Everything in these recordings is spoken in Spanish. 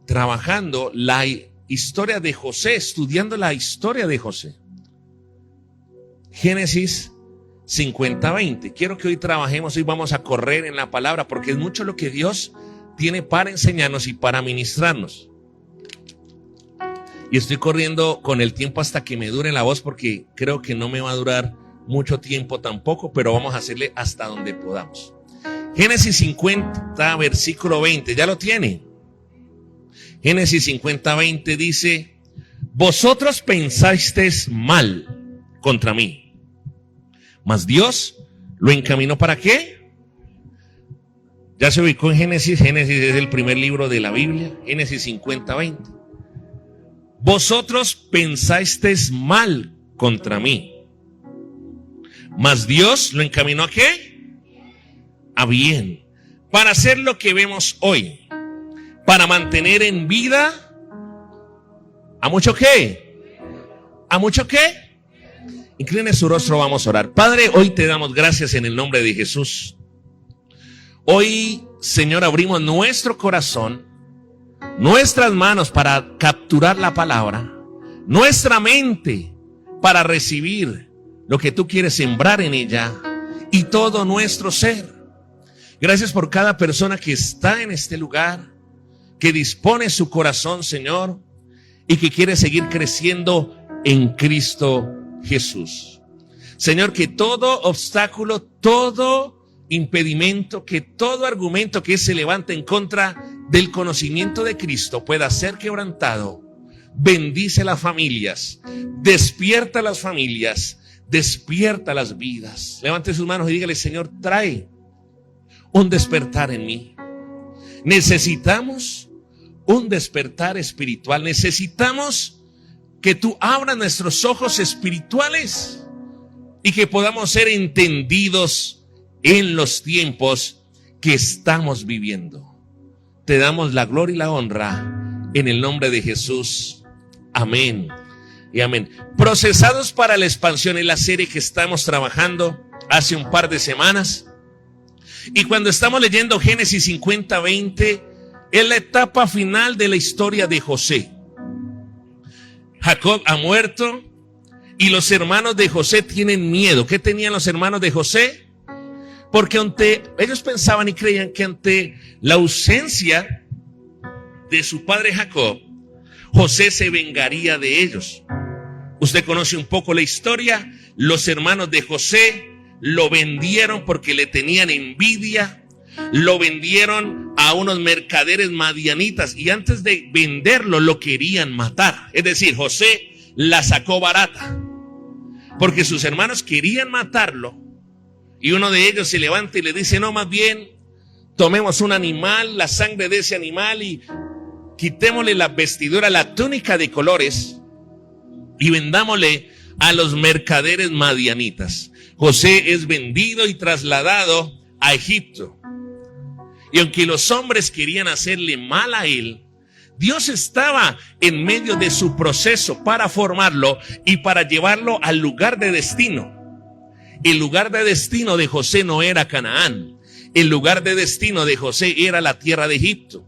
trabajando la historia de José, estudiando la historia de José. Génesis 50:20. Quiero que hoy trabajemos, hoy vamos a correr en la palabra, porque es mucho lo que Dios tiene para enseñarnos y para ministrarnos. Y estoy corriendo con el tiempo hasta que me dure la voz, porque creo que no me va a durar mucho tiempo tampoco, pero vamos a hacerle hasta donde podamos. Génesis 50, versículo 20, ¿ya lo tiene? Génesis 50:20 dice: vosotros pensasteis mal contra mí, mas Dios lo encaminó ¿para qué? Ya se ubicó en Génesis. Génesis es el primer libro de la Biblia. Génesis 50:20. Vosotros pensasteis mal contra mí, mas Dios lo encaminó ¿a qué? A bien, para hacer lo que vemos hoy, para mantener en vida ¿a mucho qué? ¿A mucho qué? Incline su rostro, vamos a orar. Padre, hoy te damos gracias en el nombre de Jesús. Hoy, Señor, abrimos nuestro corazón, nuestras manos para capturar la palabra, nuestra mente para recibir lo que tú quieres sembrar en ella, y todo nuestro ser. Gracias por cada persona que está en este lugar, que dispone su corazón, Señor, y que quiere seguir creciendo en Cristo Jesús. Señor, que todo obstáculo, todo impedimento, que todo argumento que se levante en contra del conocimiento de Cristo pueda ser quebrantado. Bendice las familias, despierta las familias, despierta las vidas. Levante sus manos y dígale: Señor, trae un despertar en mí. Necesitamos un despertar espiritual. Necesitamos que tú abras nuestros ojos espirituales y que podamos ser entendidos en los tiempos que estamos viviendo. Te damos la gloria y la honra en el nombre de Jesús. Amén y amén. Procesados para la expansión es la serie que estamos trabajando hace un par de semanas. Y cuando estamos leyendo Génesis 50:20, es la etapa final de la historia de José. Jacob ha muerto y los hermanos de José tienen miedo. ¿Qué tenían los hermanos de José? Porque ellos pensaban y creían que ante la ausencia de su padre Jacob, José se vengaría de ellos. Usted conoce un poco la historia. Los hermanos de José lo vendieron porque le tenían envidia. Lo vendieron a unos mercaderes madianitas y antes de venderlo lo querían matar. Es decir, José la sacó barata porque sus hermanos querían matarlo. Y uno de ellos se levanta y le dice: no, más bien tomemos un animal, la sangre de ese animal, y quitémosle la vestidura, la túnica de colores, y vendámosle a los mercaderes madianitas. José es vendido y trasladado a Egipto. Y aunque los hombres querían hacerle mal a él, Dios estaba en medio de su proceso para formarlo y para llevarlo al lugar de destino. El lugar de destino de José no era Canaán. El lugar de destino de José era la tierra de Egipto.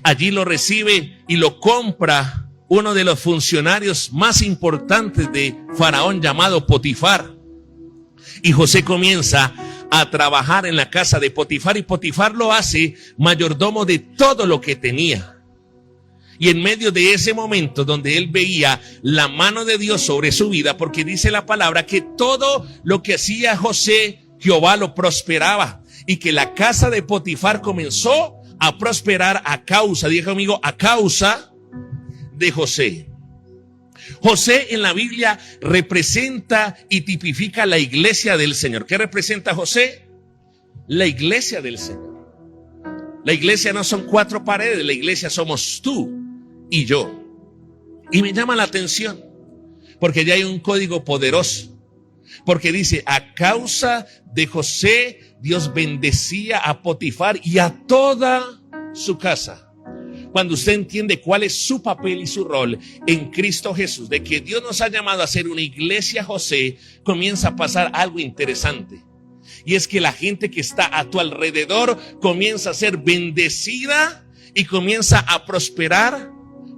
Allí lo recibe y lo compra uno de los funcionarios más importantes de Faraón, llamado Potifar. Y José comienza a trabajar en la casa de Potifar, y Potifar lo hace mayordomo de todo lo que tenía. Y en medio de ese momento donde él veía la mano de Dios sobre su vida, porque dice la palabra que todo lo que hacía José, Jehová lo prosperaba, y que la casa de Potifar comenzó a prosperar a causa, diga conmigo, a causa de José. José en la Biblia representa y tipifica la iglesia del Señor. ¿Qué representa José? La iglesia del Señor. La iglesia no son cuatro paredes, la iglesia somos tú y yo. Y me llama la atención porque ya hay un código poderoso, porque dice: a causa de José Dios bendecía a Potifar y a toda su casa. Cuando usted entiende cuál es su papel y su rol en Cristo Jesús, de que Dios nos ha llamado a ser una iglesia José, comienza a pasar algo interesante. Y es que la gente que está a tu alrededor comienza a ser bendecida y comienza a prosperar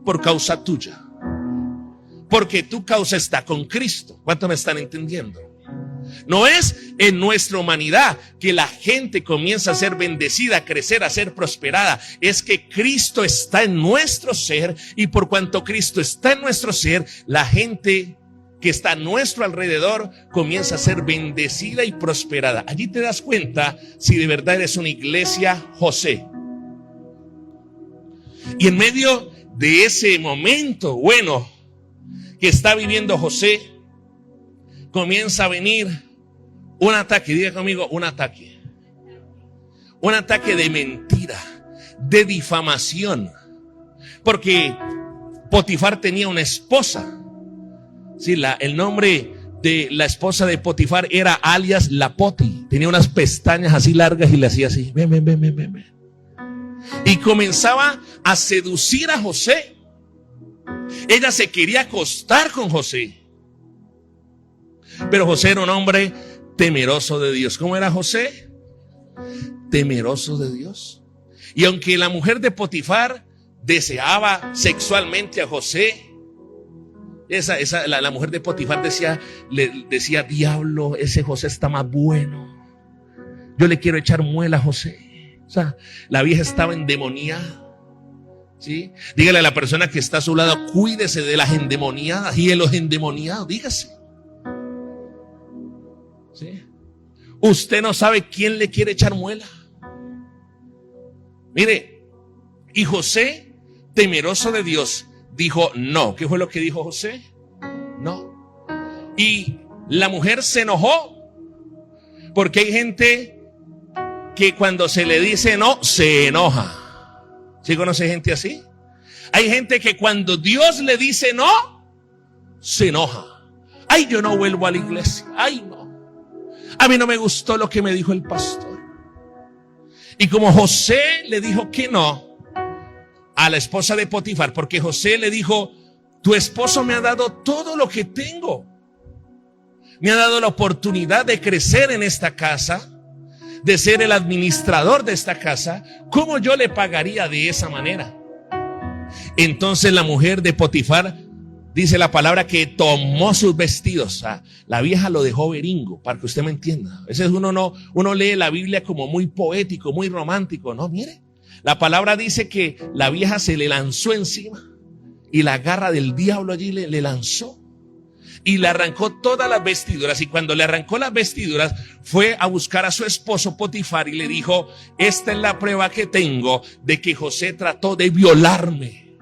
por causa tuya. Porque tu causa está con Cristo. ¿Cuánto me están entendiendo? No es en nuestra humanidad que la gente comienza a ser bendecida, a crecer, a ser prosperada. Es que Cristo está en nuestro ser, y por cuanto Cristo está en nuestro ser, la gente que está a nuestro alrededor comienza a ser bendecida y prosperada. Allí te das cuenta si de verdad eres una iglesia José. Y en medio de ese momento bueno que está viviendo José, comienza a venir un ataque. Diga conmigo, un ataque. Un ataque de mentira, de difamación. Porque Potifar tenía una esposa. Sí, el nombre de la esposa de Potifar era alias La Poti. Tenía unas pestañas así largas y le hacía así. Ven. Y comenzaba a seducir a José. Ella se quería acostar con José. Pero José era un hombre temeroso de Dios. ¿Cómo era José? Temeroso de Dios. Y aunque la mujer de Potifar deseaba sexualmente a José, la mujer de Potifar le decía, diablo, ese José está más bueno. Yo le quiero echar muela a José. O sea, la vieja estaba endemoniada. ¿Sí? Dígale a la persona que está a su lado, cuídese de las endemoniadas y de los endemoniados, dígase. ¿Sí? Usted no sabe quién le quiere echar muela. Mire, y José, temeroso de Dios, dijo no. ¿Qué fue lo que dijo José? No. Y la mujer se enojó, porque hay gente que cuando se le dice no, se enoja. ¿Sí conoce gente así? Hay gente que cuando Dios le dice no, se enoja. Ay, yo no vuelvo a la iglesia. Ay, no. A mí no me gustó lo que me dijo el pastor. Y como José le dijo que no a la esposa de Potifar, porque José le dijo, tu esposo me ha dado todo lo que tengo. Me ha dado la oportunidad de crecer en esta casa, de ser el administrador de esta casa. ¿Cómo yo le pagaría de esa manera? Entonces la mujer de Potifar, dice la palabra, que tomó sus vestidos. O sea, la vieja lo dejó beringo, para que usted me entienda. A veces uno lee la Biblia como muy poético, muy romántico. No, mire, la palabra dice que la vieja se le lanzó encima y la garra del diablo allí le lanzó. Y le arrancó todas las vestiduras. Y cuando le arrancó las vestiduras, fue a buscar a su esposo Potifar y le dijo, esta es la prueba que tengo de que José trató de violarme.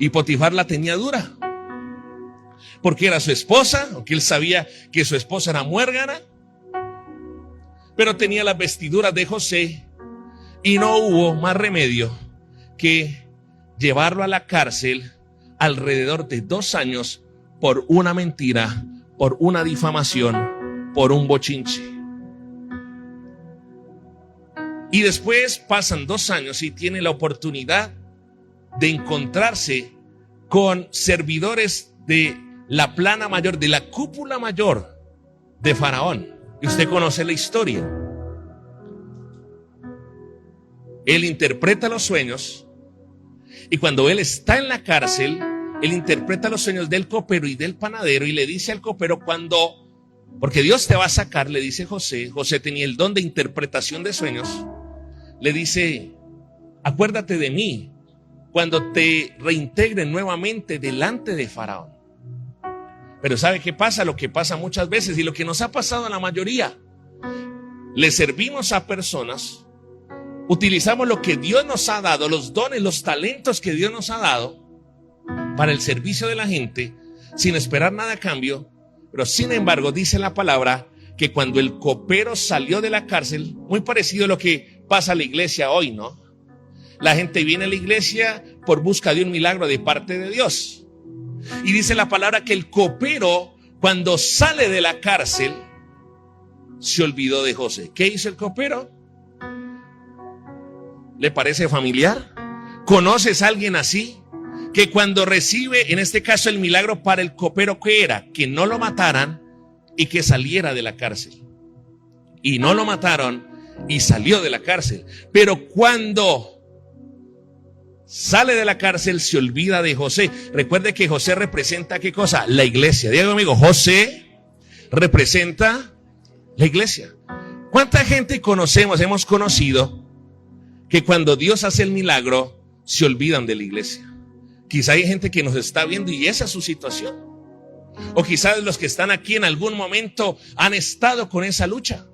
Y Potifar la tenía dura, porque era su esposa, aunque él sabía que su esposa era muérgana, pero tenía las vestiduras de José, y no hubo más remedio que llevarlo a la cárcel alrededor de 2 años por una mentira, por una difamación, por un bochinche. Y después pasan 2 años y tiene la oportunidad de encontrarse con servidores de la plana mayor, de la cúpula mayor de Faraón. Y usted conoce la historia. Él interpreta los sueños, y cuando él está en la cárcel, él interpreta los sueños del copero y del panadero, y le dice al copero, porque Dios te va a sacar, le dice José tenía el don de interpretación de sueños, le dice, acuérdate de mí cuando te reintegren nuevamente delante de Faraón. Pero ¿sabe qué pasa? Lo que pasa muchas veces, y lo que nos ha pasado a la mayoría, le servimos a personas, utilizamos lo que Dios nos ha dado, los dones, los talentos que Dios nos ha dado para el servicio de la gente, sin esperar nada a cambio. Pero sin embargo, dice la palabra que cuando el copero salió de la cárcel, muy parecido a lo que pasa a la iglesia hoy, ¿no? La gente viene a la iglesia por busca de un milagro de parte de Dios. Y dice la palabra que el copero, cuando sale de la cárcel, se olvidó de José. ¿Qué hizo el copero? ¿Le parece familiar? ¿Conoces a alguien así? Que cuando recibe, en este caso, el milagro para el copero, ¿qué era? Que no lo mataran y que saliera de la cárcel. Y no lo mataron y salió de la cárcel. Pero cuando sale de la cárcel se olvida de José. Recuerde que José representa ¿qué cosa? La iglesia. Diga conmigo, José representa la iglesia. ¿Cuánta gente conocemos, hemos conocido, que cuando Dios hace el milagro se olvidan de la iglesia? Quizá hay gente que nos está viendo y esa es su situación. O quizás los que están aquí en algún momento han estado con esa lucha.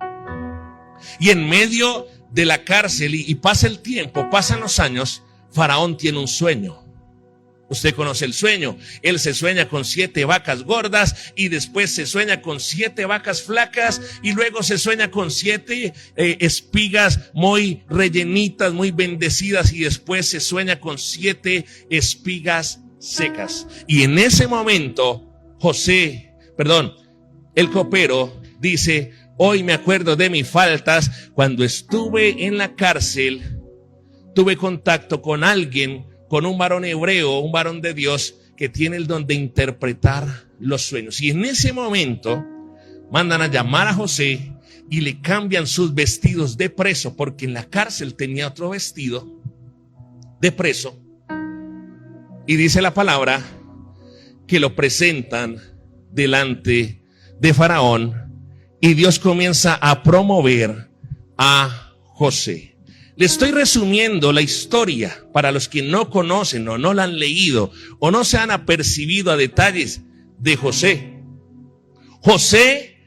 Y en medio de la cárcel y pasa el tiempo, pasan los años, Faraón tiene un sueño. Usted conoce el sueño. Él se sueña con 7 vacas gordas y después se sueña con 7 vacas flacas y luego se sueña con 7 espigas muy rellenitas, muy bendecidas y después se sueña con 7 espigas secas. Y en ese momento el copero dice: hoy me acuerdo de mis faltas. Cuando estuve en la cárcel, tuve contacto con alguien, con un varón hebreo, un varón de Dios, que tiene el don de interpretar los sueños. Y en ese momento mandan a llamar a José y le cambian sus vestidos de preso, porque en la cárcel tenía otro vestido de preso. Y dice la palabra que lo presentan delante de Faraón y Dios comienza a promover a José. Le estoy resumiendo la historia para los que no conocen o no la han leído o no se han apercibido a detalles de José. José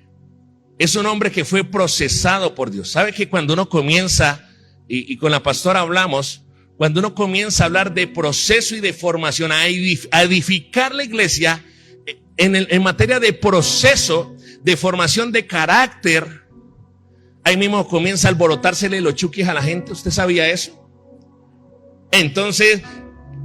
es un hombre que fue procesado por Dios. ¿Sabe que cuando uno comienza, y con la pastora hablamos, cuando uno comienza a hablar de proceso y de formación, a edificar la iglesia en materia de proceso, de formación de carácter, ahí mismo comienza a alborotársele los chuquis a la gente? ¿Usted sabía eso? Entonces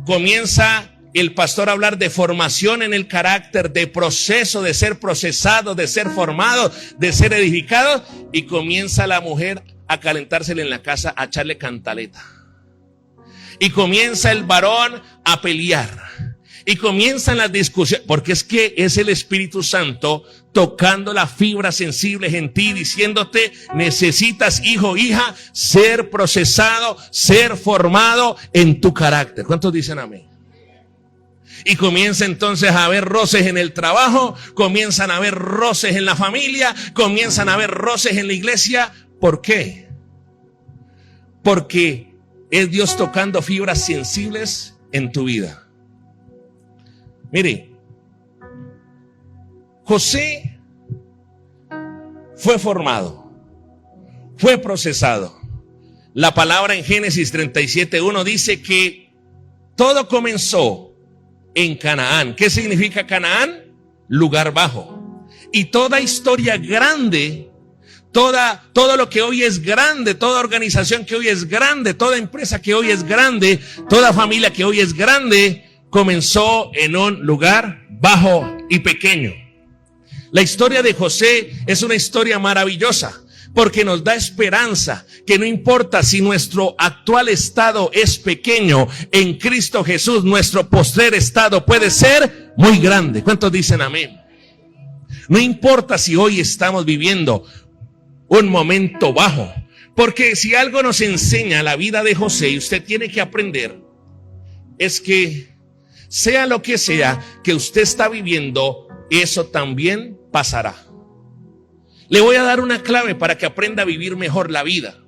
comienza el pastor a hablar de formación en el carácter, de proceso, de ser procesado, de ser formado, de ser edificado, y comienza la mujer a calentársele en la casa, a echarle cantaleta. Y comienza el varón a pelear. Y comienzan las discusiones, porque es que es el Espíritu Santo tocando las fibras sensibles en ti, diciéndote: necesitas, hijo, hija, ser procesado, ser formado en tu carácter. ¿Cuántos dicen amén? Y comienza entonces a haber roces en el trabajo, comienzan a haber roces en la familia, comienzan a haber roces en la iglesia. ¿Por qué? Porque es Dios tocando fibras sensibles en tu vida. Mire, José fue formado, fue procesado. La palabra en Génesis 37:1 dice que todo comenzó en Canaán. ¿Qué significa Canaán? Lugar bajo. Y toda historia grande, todo lo que hoy es grande, toda organización que hoy es grande, toda empresa que hoy es grande, toda familia que hoy es grande, comenzó en un lugar bajo y pequeño. La historia de José es una historia maravillosa porque nos da esperanza que no importa si nuestro actual estado es pequeño, en Cristo Jesús nuestro postrer estado puede ser muy grande. ¿Cuántos dicen amén? No importa si hoy estamos viviendo un momento bajo, porque si algo nos enseña la vida de José y usted tiene que aprender, es que sea lo que sea que usted está viviendo, eso también pasará. Le voy a dar una clave para que aprenda a vivir mejor la vida.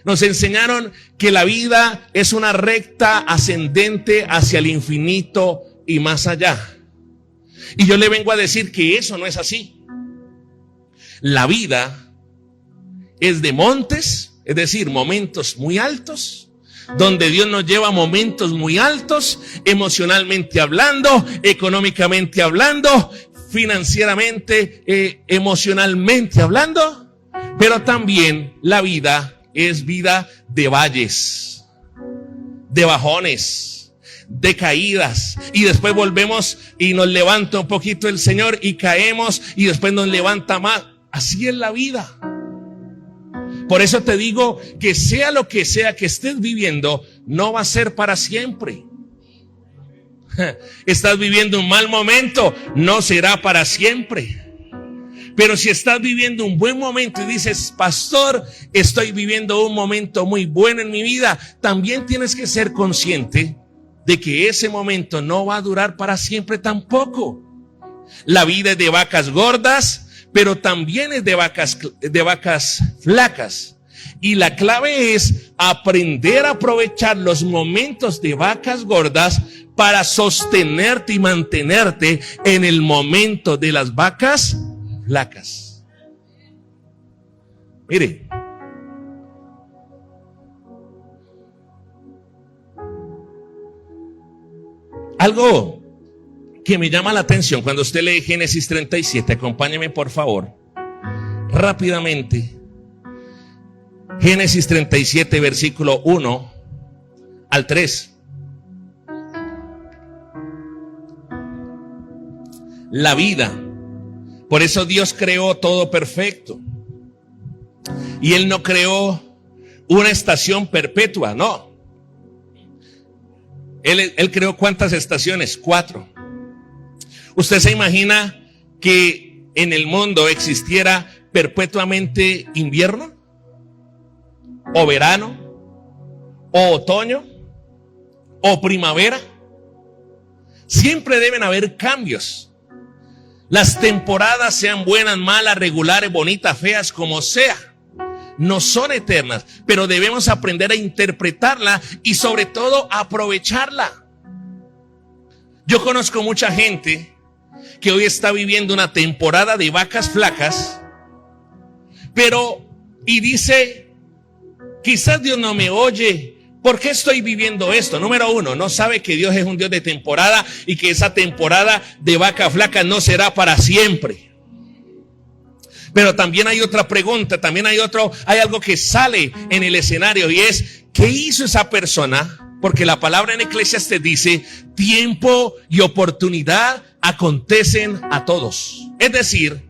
Nos enseñaron que la vida es una recta ascendente hacia el infinito y más allá. Y yo le vengo a decir que eso no es así. La vida es de montes, es decir, momentos muy altos, donde Dios nos lleva a momentos muy altos, emocionalmente hablando, económicamente hablando, financieramente, emocionalmente hablando, pero también la vida es vida de valles, de bajones, de caídas, y después volvemos y nos levanta un poquito el Señor y caemos y después nos levanta más. Así es la vida. Por eso te digo que sea lo que sea que estés viviendo, no va a ser para siempre. Estás viviendo un mal momento, no será para siempre. Pero si estás viviendo un buen momento y dices, pastor, estoy viviendo un momento muy bueno en mi vida, también tienes que ser consciente de que ese momento no va a durar para siempre tampoco. La vida es de vacas gordas, pero también es de vacas flacas. Y la clave es aprender a aprovechar los momentos de vacas gordas para sostenerte y mantenerte en el momento de las vacas flacas. Mire, algo que me llama la atención cuando usted lee Génesis 37, acompáñeme por favor, rápidamente. Génesis 37, versículo 1 al 3. La vida. Por eso Dios creó todo perfecto. Y Él no creó una estación perpetua, no. Él creó ¿cuántas estaciones? 4. ¿Usted se imagina que en el mundo existiera perpetuamente invierno? ¿O verano? ¿O otoño? ¿O primavera? Siempre deben haber cambios. Las temporadas, sean buenas, malas, regulares, bonitas, feas, como sea, no son eternas, pero debemos aprender a interpretarla y sobre todo aprovecharla. Yo conozco mucha gente que hoy está viviendo una temporada de vacas flacas, y dice, quizás Dios no me oye. ¿Por qué estoy viviendo esto? Número 1, no sabe que Dios es un Dios de temporada y que esa temporada de vaca flaca no será para siempre. Pero también hay otra pregunta, hay algo que sale en el escenario y es, ¿qué hizo esa persona? Porque la palabra en Eclesiastés dice, tiempo y oportunidad acontecen a todos. Es decir,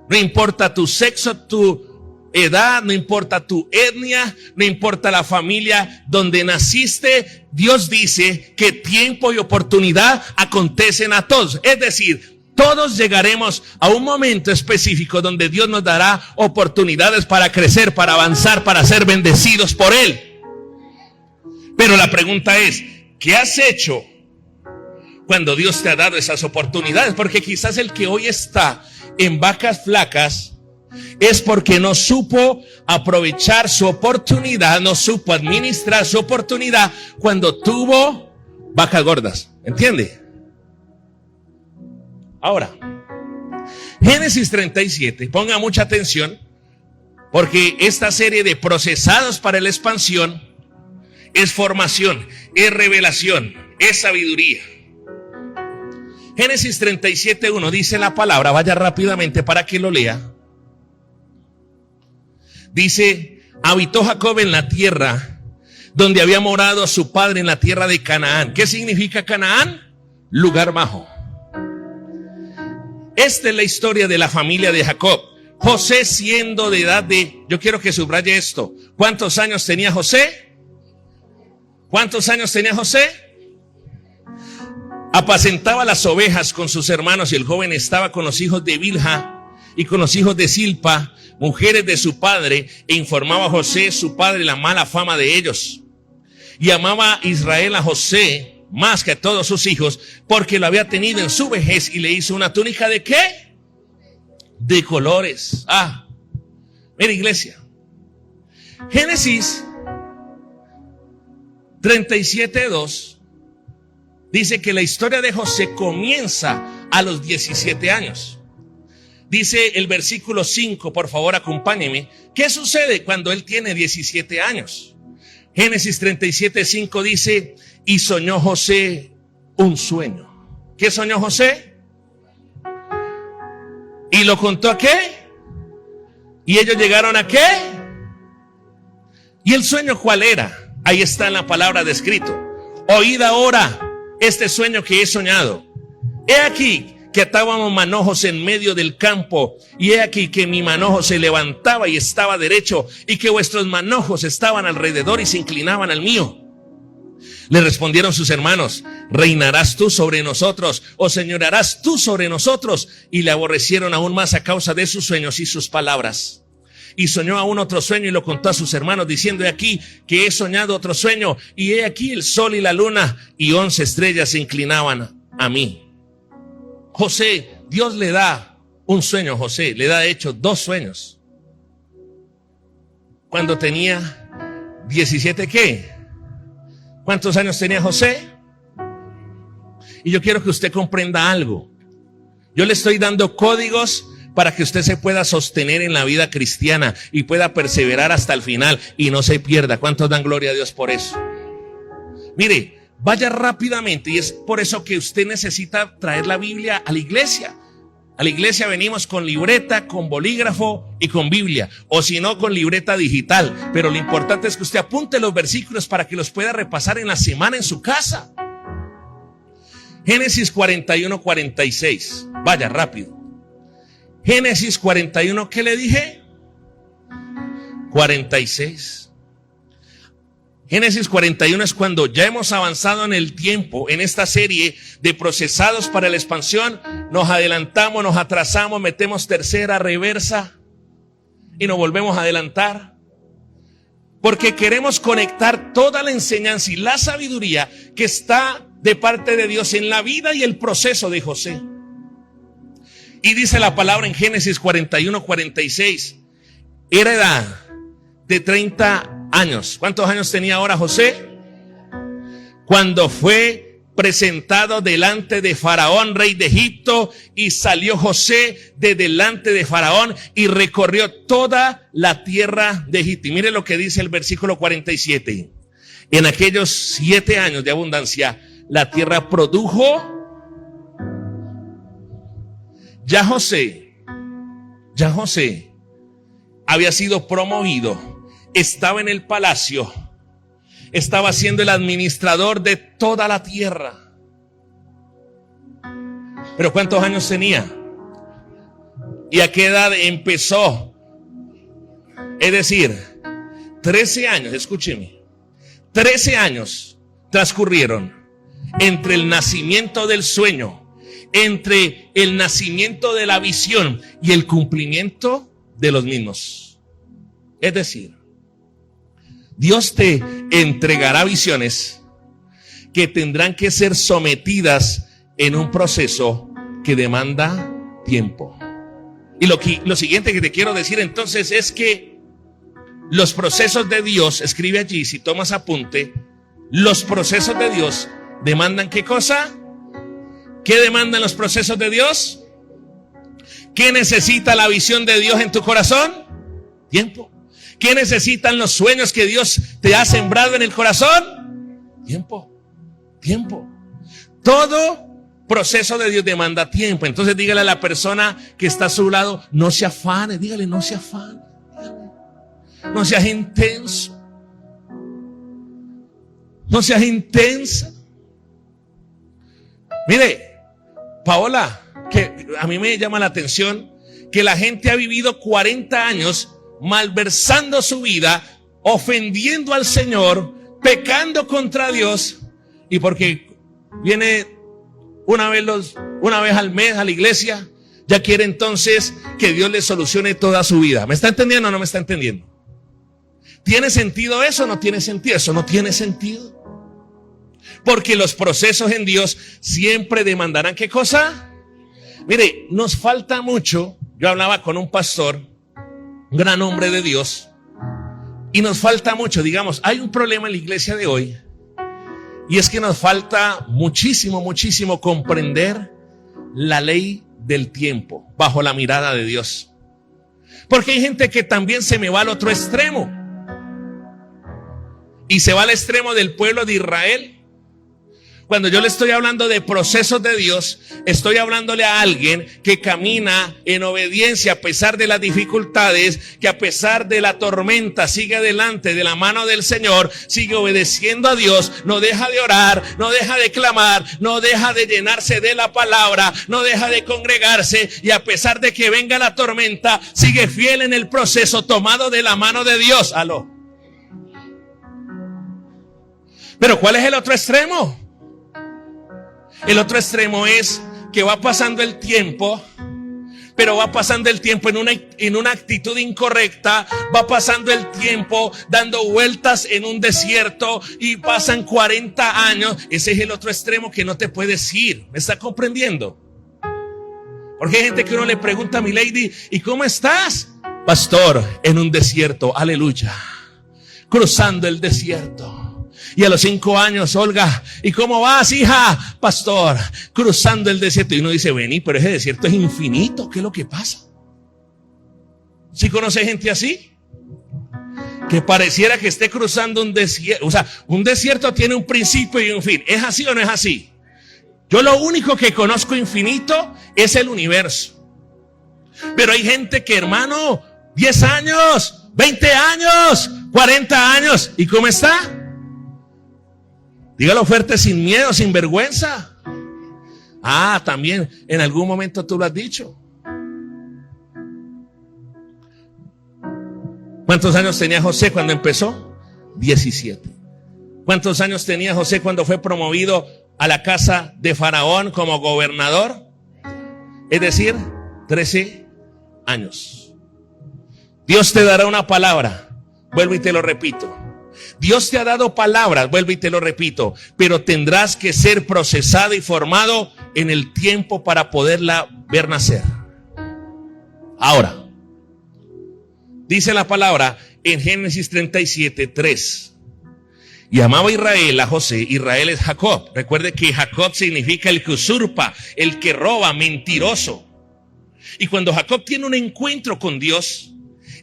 no importa tu sexo, tu edad, no importa tu etnia, no importa la familia donde naciste, Dios dice que tiempo y oportunidad acontecen a todos. Es decir, todos llegaremos a un momento específico donde Dios nos dará oportunidades para crecer, para avanzar, para ser bendecidos por Él. Pero la pregunta es, ¿qué has hecho cuando Dios te ha dado esas oportunidades? Porque quizás el que hoy está en vacas flacas es porque no supo aprovechar su oportunidad, no supo administrar su oportunidad cuando tuvo vacas gordas. ¿Entiende? Ahora, Génesis 37, ponga mucha atención, porque esta serie de procesados para la expansión es formación, es revelación, es sabiduría. Génesis 37:1 dice la palabra, vaya rápidamente para que lo lea. Dice, habitó Jacob en la tierra donde había morado su padre, en la tierra de Canaán. ¿Qué significa Canaán? Lugar bajo. Esta es la historia de la familia de Jacob. José, siendo de edad de, yo quiero que subraye esto, ¿cuántos años tenía José? ¿Cuántos años tenía José? Apacentaba las ovejas con sus hermanos y el joven estaba con los hijos de Bilha y con los hijos de Silpa, mujeres de su padre, e informaba a José, su padre, la mala fama de ellos. Y amaba Israel a José más que a todos sus hijos, porque lo había tenido en su vejez y le hizo una túnica ¿de qué? De colores. Mira, iglesia, Génesis 37:2 dice que la historia de José comienza a los 17 años. Dice el versículo 5, por favor acompáñeme. ¿Qué sucede cuando él tiene 17 años? Génesis 37:5 dice, y soñó José un sueño. ¿Qué soñó José? ¿Y lo contó a qué? ¿Y ellos llegaron a qué? ¿Y el sueño cuál era? Ahí está en la palabra descrito. Oíd ahora este sueño que he soñado. He aquí que atábamos manojos en medio del campo, y he aquí que mi manojo se levantaba y estaba derecho, y que vuestros manojos estaban alrededor y se inclinaban al mío. Le respondieron sus hermanos: ¿reinarás tú sobre nosotros o señorearás tú sobre nosotros? Y le aborrecieron aún más a causa de sus sueños y sus palabras. Y soñó aún otro sueño y lo contó a sus hermanos, diciendo: he aquí que he soñado otro sueño, y he aquí el sol y la luna y 11 estrellas se inclinaban a mí. José, Dios le da un sueño a José, le da de hecho 2 sueños. Cuando tenía 17, ¿qué? ¿Cuántos años tenía José? Y yo quiero que usted comprenda algo. Yo le estoy dando códigos para que usted se pueda sostener en la vida cristiana y pueda perseverar hasta el final y no se pierda. ¿Cuántos dan gloria a Dios por eso? Mire, vaya rápidamente, y es por eso que usted necesita traer la Biblia a la iglesia. A la iglesia venimos con libreta, con bolígrafo y con Biblia, o si no, con libreta digital. Pero lo importante es que usted apunte los versículos para que los pueda repasar en la semana en su casa. Génesis 41, 46. Vaya rápido. Génesis 41, ¿qué le dije? 46. Génesis 41 es cuando ya hemos avanzado en el tiempo, en esta serie de procesados para la expansión. Nos adelantamos, nos atrasamos, metemos tercera, reversa y nos volvemos a adelantar. Porque queremos conectar toda la enseñanza y la sabiduría que está de parte de Dios en la vida y el proceso de José. Y dice la palabra en Génesis 41, 46. Era edad de 30 años. ¿Cuántos años tenía ahora José? Cuando fue presentado delante de Faraón, rey de Egipto, y salió José de delante de Faraón y recorrió toda la tierra de Egipto. Y mire lo que dice el versículo 47. En aquellos 7 años de abundancia, la tierra produjo. Ya José había sido promovido. Estaba en el palacio, estaba siendo el administrador de toda la tierra. Pero ¿cuántos años tenía? ¿Y a qué edad empezó? Es decir, 13 años, escúcheme, 13 años transcurrieron entre el nacimiento del sueño, entre el nacimiento de la visión y el cumplimiento de los mismos. Es decir, Dios te entregará visiones que tendrán que ser sometidas en un proceso que demanda tiempo. Y lo siguiente que te quiero decir entonces es que los procesos de Dios, escribe allí si tomas apunte, los procesos de Dios demandan ¿qué cosa? ¿Qué demandan los procesos de Dios? ¿Qué necesita la visión de Dios en tu corazón? Tiempo. ¿Qué necesitan los sueños que Dios te ha sembrado en el corazón? Tiempo. Todo proceso de Dios demanda tiempo. Entonces dígale a la persona que está a su lado: no se afane, dígale, no se afane. No seas intenso. No seas intensa. Mire, Paola, que a mí me llama la atención que la gente ha vivido 40 años malversando su vida, ofendiendo al Señor, pecando contra Dios, y porque viene una vez al mes a la iglesia, ya quiere entonces que Dios le solucione toda su vida. ¿Me está entendiendo o no me está entendiendo? ¿Tiene sentido eso o no tiene sentido? Eso no tiene sentido. Porque los procesos en Dios siempre demandarán ¿qué cosa? Mire, nos falta mucho. Yo hablaba con un pastor, un gran hombre de Dios, y nos falta mucho. Digamos, hay un problema en la iglesia de hoy, y es que nos falta muchísimo comprender la ley del tiempo bajo la mirada de Dios. Porque hay gente que también se me va al otro extremo, y se va al extremo del pueblo de Israel. Cuando yo le estoy hablando de procesos de Dios, estoy hablándole a alguien que camina en obediencia a pesar de las dificultades, que a pesar de la tormenta sigue adelante de la mano del Señor, sigue obedeciendo a Dios, no deja de orar, no deja de clamar, no deja de llenarse de la palabra, no deja de congregarse, y a pesar de que venga la tormenta, sigue fiel en el proceso tomado de la mano de Dios. Aló. Pero ¿cuál es el otro extremo? El otro extremo es que va pasando el tiempo, pero va pasando el tiempo en una actitud incorrecta, va pasando el tiempo dando vueltas en un desierto y pasan 40 años. Ese es el otro extremo que no te puedes ir. ¿Me está comprendiendo? Porque hay gente que uno le pregunta a mi lady, ¿y cómo estás? Pastor, en un desierto, aleluya, cruzando el desierto. Y a los 5 años, Olga, ¿y cómo vas, hija? Pastor, cruzando el desierto. Y uno dice, vení, pero ese desierto es infinito. ¿Qué es lo que pasa? ¿Sí conoce gente así? Que pareciera que esté cruzando un desierto. O sea, un desierto tiene un principio y un fin. ¿Es así o no es así? Yo lo único que conozco infinito es el universo. Pero hay gente que, hermano, 10 años, 20 años, 40 años. ¿Y cómo está? Dígalo fuerte, sin miedo, sin vergüenza. Ah, también en algún momento tú lo has dicho. ¿Cuántos años tenía José cuando empezó? 17. ¿Cuántos años tenía José cuando fue promovido a la casa de Faraón como gobernador? Es decir, 13 años. Dios te dará una palabra. Vuelvo y te lo repito. Dios te ha dado palabras, vuelvo y te lo repito, pero tendrás que ser procesado y formado en el tiempo para poderla ver nacer. Ahora, dice la palabra en Génesis 37:3. Y amaba Israel a José. Israel es Jacob. Recuerde que Jacob significa el que usurpa, el que roba, mentiroso. Y cuando Jacob tiene un encuentro con Dios,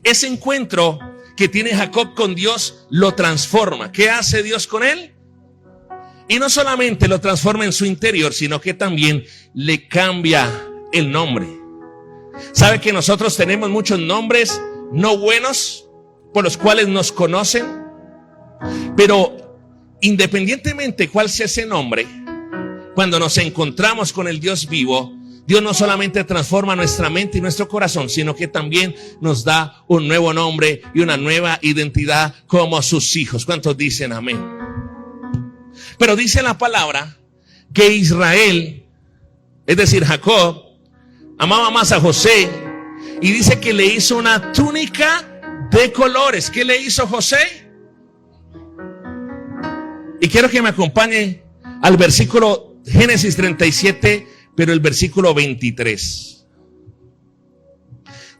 ese encuentro que tiene Jacob con Dios lo transforma. ¿Qué hace Dios con él? Y no solamente lo transforma en su interior, sino que también le cambia el nombre. ¿Sabe que nosotros tenemos muchos nombres no buenos por los cuales nos conocen? Pero independientemente cuál sea ese nombre, cuando nos encontramos con el Dios vivo, Dios no solamente transforma nuestra mente y nuestro corazón, sino que también nos da un nuevo nombre y una nueva identidad como sus hijos. ¿Cuántos dicen amén? Pero dice la palabra que Israel, es decir, Jacob, amaba más a José y dice que le hizo una túnica de colores. ¿Qué le hizo José? Y quiero que me acompañe al versículo Génesis 37, pero el versículo 23.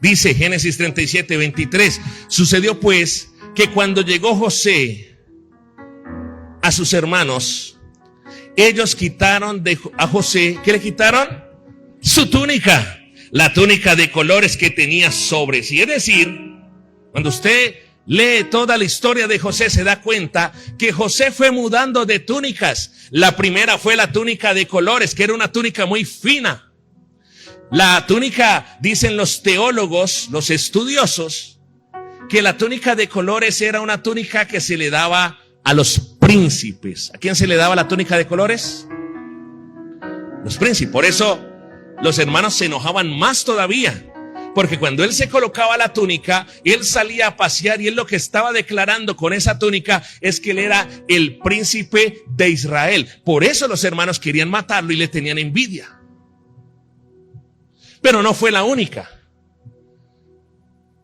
Dice Génesis 37, 23. Sucedió pues que cuando llegó José a sus hermanos, ellos quitaron a José, ¿qué le quitaron? Su túnica, la túnica de colores que tenía sobre sí. Es decir, cuando usted lee toda la historia de José, se da cuenta que José fue mudando de túnicas. La primera fue la túnica de colores, que era una túnica muy fina. La túnica, dicen los teólogos, los estudiosos, que la túnica de colores era una túnica que se le daba a los príncipes. ¿A quién se le daba la túnica de colores? Los príncipes. Por eso los hermanos se enojaban más todavía. Porque cuando él se colocaba la túnica, él salía a pasear y él lo que estaba declarando con esa túnica es que él era el príncipe de Israel. Por eso los hermanos querían matarlo y le tenían envidia. Pero no fue la única.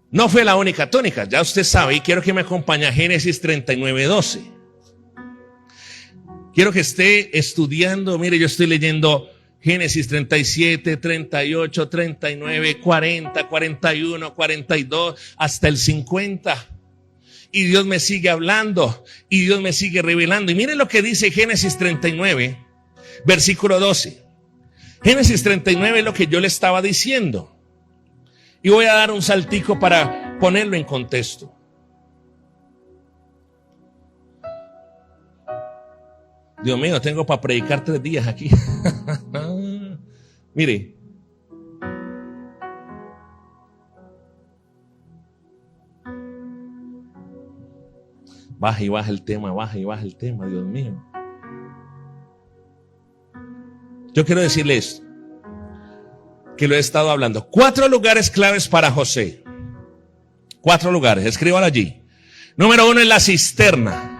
No fue la única túnica. Ya usted sabe, y quiero que me acompañe a Génesis 39:12. Quiero que esté estudiando. Mire, yo estoy leyendo Génesis 37, 38, 39, 40, 41, 42, hasta el 50. Y Dios me sigue hablando, y Dios me sigue revelando. Y miren lo que dice Génesis 39, versículo 12. Génesis 39 es lo que yo le estaba diciendo. Y voy a dar un saltico para ponerlo en contexto. Dios mío, tengo para predicar 3 días aquí. Mire. Baja y baja el tema, baja y baja el tema, Dios mío. Yo quiero decirle esto, que lo he estado hablando. 4 lugares claves para José. 4 lugares, escríbalo allí. Número 1 es la cisterna.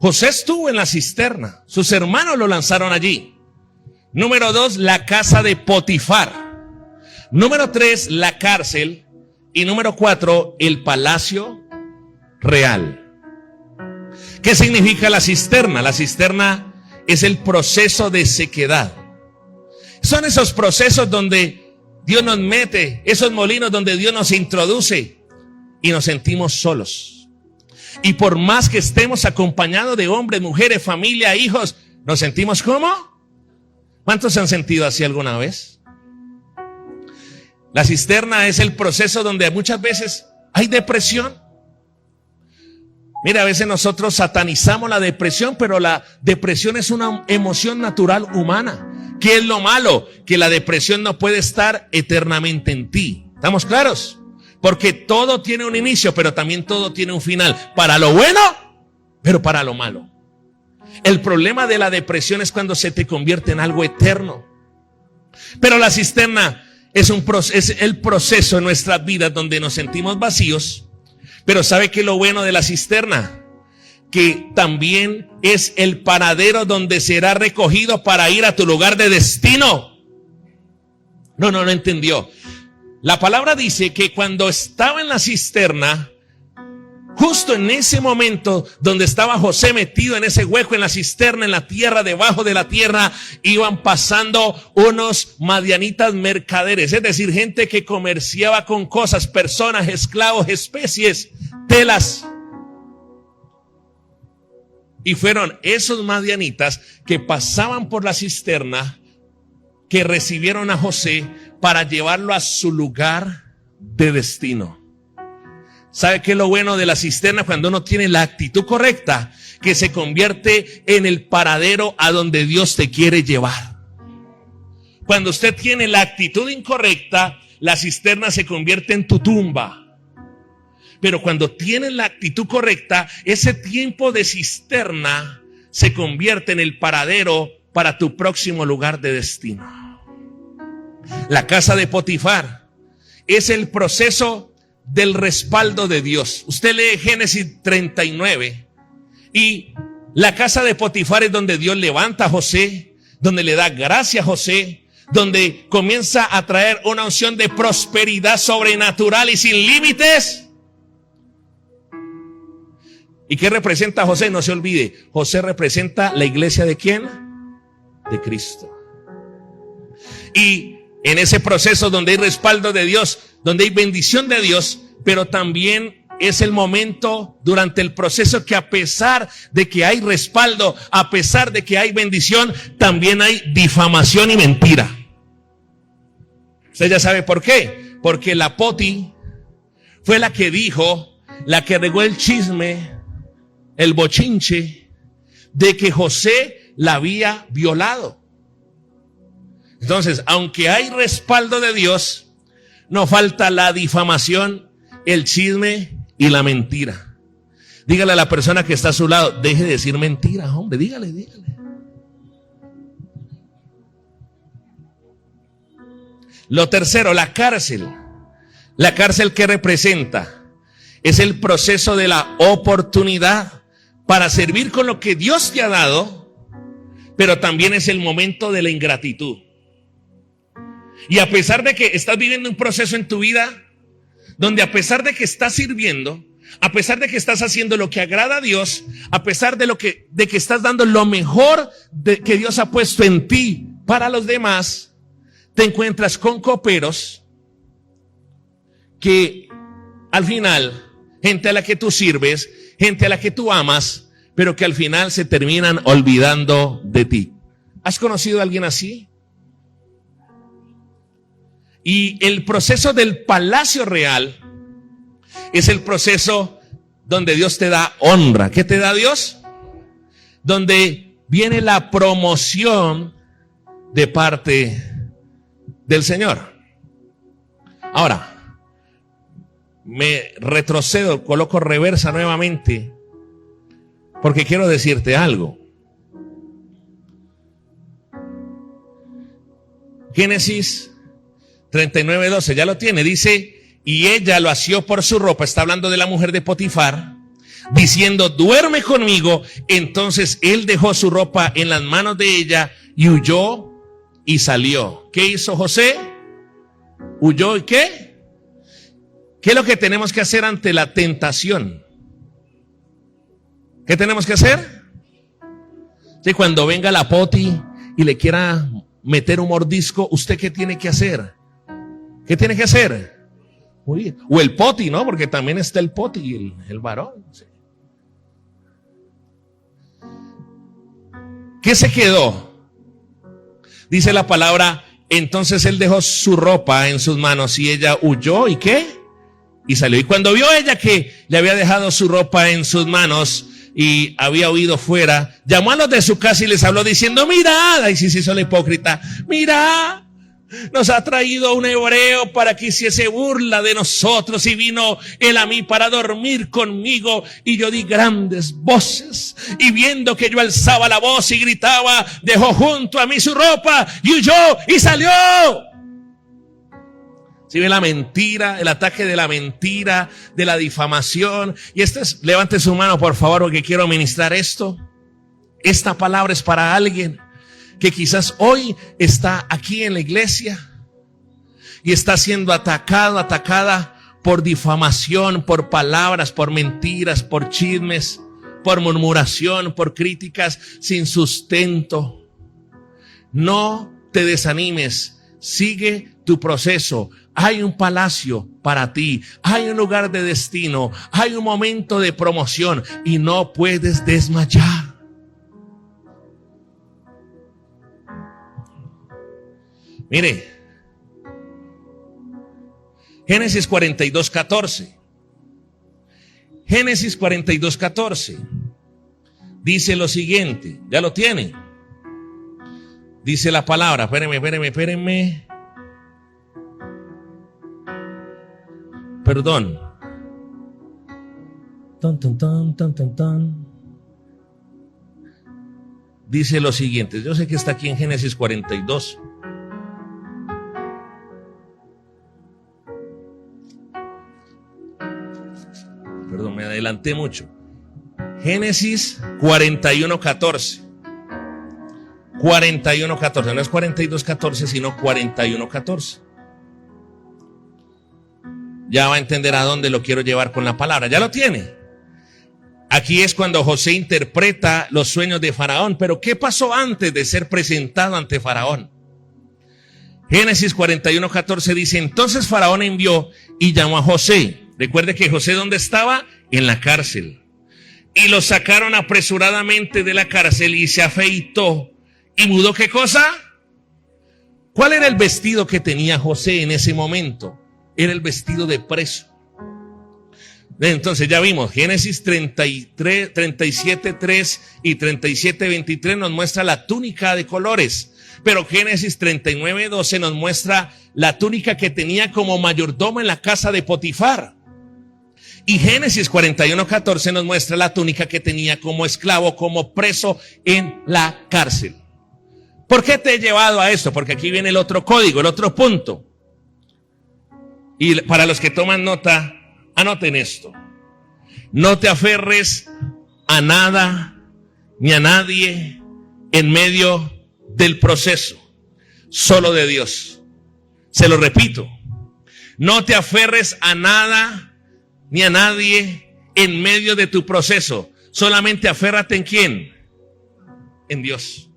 José estuvo en la cisterna, sus hermanos lo lanzaron allí. Número 2, la casa de Potifar. Número 3, la cárcel. Y número 4, el palacio real. ¿Qué significa la cisterna? La cisterna es el proceso de sequedad. Son esos procesos donde Dios nos mete, esos molinos donde Dios nos introduce y nos sentimos solos. Y por más que estemos acompañados de hombres, mujeres, familia, hijos, ¿nos sentimos cómo? ¿Cuántos se han sentido así alguna vez? La cisterna es el proceso donde muchas veces hay depresión. Mira, a veces nosotros satanizamos la depresión, pero la depresión es una emoción natural humana. ¿Qué es lo malo? Que la depresión no puede estar eternamente en ti. ¿Estamos claros? Porque todo tiene un inicio, pero también todo tiene un final. Para lo bueno, pero para lo malo. El problema de la depresión es cuando se te convierte en algo eterno. Pero la cisterna es el proceso en nuestras vidas donde nos sentimos vacíos. Pero ¿sabe qué es lo bueno de la cisterna? Que también es el paradero donde será recogido para ir a tu lugar de destino. No entendió. La palabra dice que cuando estaba en la cisterna, justo en ese momento donde estaba José metido en ese hueco en la cisterna, en la tierra, debajo de la tierra, iban pasando unos madianitas mercaderes, es decir, gente que comerciaba con cosas, personas, esclavos, especies, telas. Y fueron esos madianitas que pasaban por la cisterna, que recibieron a José para llevarlo a su lugar de destino. ¿Sabe qué es lo bueno de la cisterna? Cuando uno tiene la actitud correcta, que se convierte en el paradero a donde Dios te quiere llevar. Cuando usted tiene la actitud incorrecta, la cisterna se convierte en tu tumba. Pero cuando tienes la actitud correcta, ese tiempo de cisterna se convierte en el paradero para tu próximo lugar de destino. La casa de Potifar es el proceso del respaldo de Dios. Usted lee Génesis 39 y la casa de Potifar es donde Dios levanta a José, donde le da gracia a José, donde comienza a traer una unción de prosperidad sobrenatural y sin límites. ¿Y qué representa José? No se olvide, José representa la iglesia ¿de quién? De Cristo. Y en ese proceso donde hay respaldo de Dios, donde hay bendición de Dios, pero también es el momento durante el proceso que a pesar de que hay respaldo, a pesar de que hay bendición, también hay difamación y mentira. Usted ya sabe por qué. Porque la Poti fue la que dijo, la que regó el chisme, el bochinche, de que José la había violado. Entonces, aunque hay respaldo de Dios, no falta la difamación, el chisme y la mentira. Dígale a la persona que está a su lado, deje de decir mentiras, hombre, dígale. Lo tercero, la cárcel. La cárcel, ¿qué representa? Es el proceso de la oportunidad para servir con lo que Dios te ha dado, pero también es el momento de la ingratitud. Y a pesar de que estás viviendo un proceso en tu vida, donde a pesar de que estás sirviendo, a pesar de que estás haciendo lo que agrada a Dios, a pesar de que estás dando lo mejor que Dios ha puesto en ti para los demás, te encuentras con coperos que al final, gente a la que tú sirves, gente a la que tú amas, pero que al final se terminan olvidando de ti. ¿Has conocido a alguien así? Y el proceso del palacio real es el proceso donde Dios te da honra. ¿Qué te da Dios? Donde viene la promoción de parte del Señor. Ahora, me retrocedo, coloco reversa nuevamente, porque quiero decirte algo. Génesis 39:12, ya lo tiene, dice, y ella lo asió por su ropa, está hablando de la mujer de Potifar, diciendo, duerme conmigo. Entonces él dejó su ropa en las manos de ella y huyó y salió. ¿Qué hizo José? ¿Huyó y qué? ¿Qué es lo que tenemos que hacer ante la tentación? ¿Qué tenemos que hacer? Sí, cuando venga la poti y le quiera meter un mordisco, ¿usted qué tiene que hacer? ¿Qué tiene que hacer? Huir. O el poti, ¿no? Porque también está el poti y el varón. Sí. ¿Qué se quedó? Dice la palabra, entonces él dejó su ropa en sus manos y ella huyó ¿y qué? Y salió. Y cuando vio ella que le había dejado su ropa en sus manos y había huido fuera, llamó a los de su casa y les habló diciendo, mirad, ahí sí se hizo la hipócrita, mirad, nos ha traído un hebreo para que hiciese burla de nosotros y vino él a mí para dormir conmigo y yo di grandes voces y viendo que yo alzaba la voz y gritaba, dejó junto a mí su ropa y huyó y salió. Si ve la mentira, el ataque de la mentira, de la difamación. Y levante su mano por favor porque quiero ministrar esto. Esta palabra es para alguien que quizás hoy está aquí en la iglesia y está siendo atacada por difamación, por palabras, por mentiras, por chismes, por murmuración, por críticas sin sustento. No te desanimes, sigue tu proceso. Hay un palacio para ti, hay un lugar de destino, hay un momento de promoción y no puedes desmayar. Mire, Génesis 42:14. Génesis 42:14 dice lo siguiente, ¿ya lo tiene? Dice la palabra, espérenme. Perdón. Dice lo siguiente, yo sé que está aquí en Génesis 42. Perdón, me adelanté mucho. Génesis 41:14. 41:14, no es 42:14, sino 41:14. Ya va a entender a dónde lo quiero llevar con la palabra. ¿Ya lo tiene? Aquí es cuando José interpreta los sueños de Faraón. Pero ¿qué pasó antes de ser presentado ante Faraón? Génesis 41:14 dice, entonces Faraón envió y llamó a José. Recuerde que José, ¿dónde estaba? En la cárcel. Y lo sacaron apresuradamente de la cárcel y se afeitó. ¿Y mudó qué cosa? ¿Cuál era el vestido que tenía José en ese momento? Era el vestido de preso. Entonces ya vimos, Génesis 37:3 y 37:23 nos muestra la túnica de colores. Pero Génesis 39:12 nos muestra la túnica que tenía como mayordomo en la casa de Potifar. Y Génesis 41:14 nos muestra la túnica que tenía como esclavo, como preso en la cárcel. ¿Por qué te he llevado a esto? Porque aquí viene el otro código, el otro punto. Y para los que toman nota, anoten esto. No te aferres a nada ni a nadie en medio del proceso, solo de Dios. Se lo repito. No te aferres a nada ni a nadie en medio de tu proceso. Solamente aférrate ¿en quién? En Dios.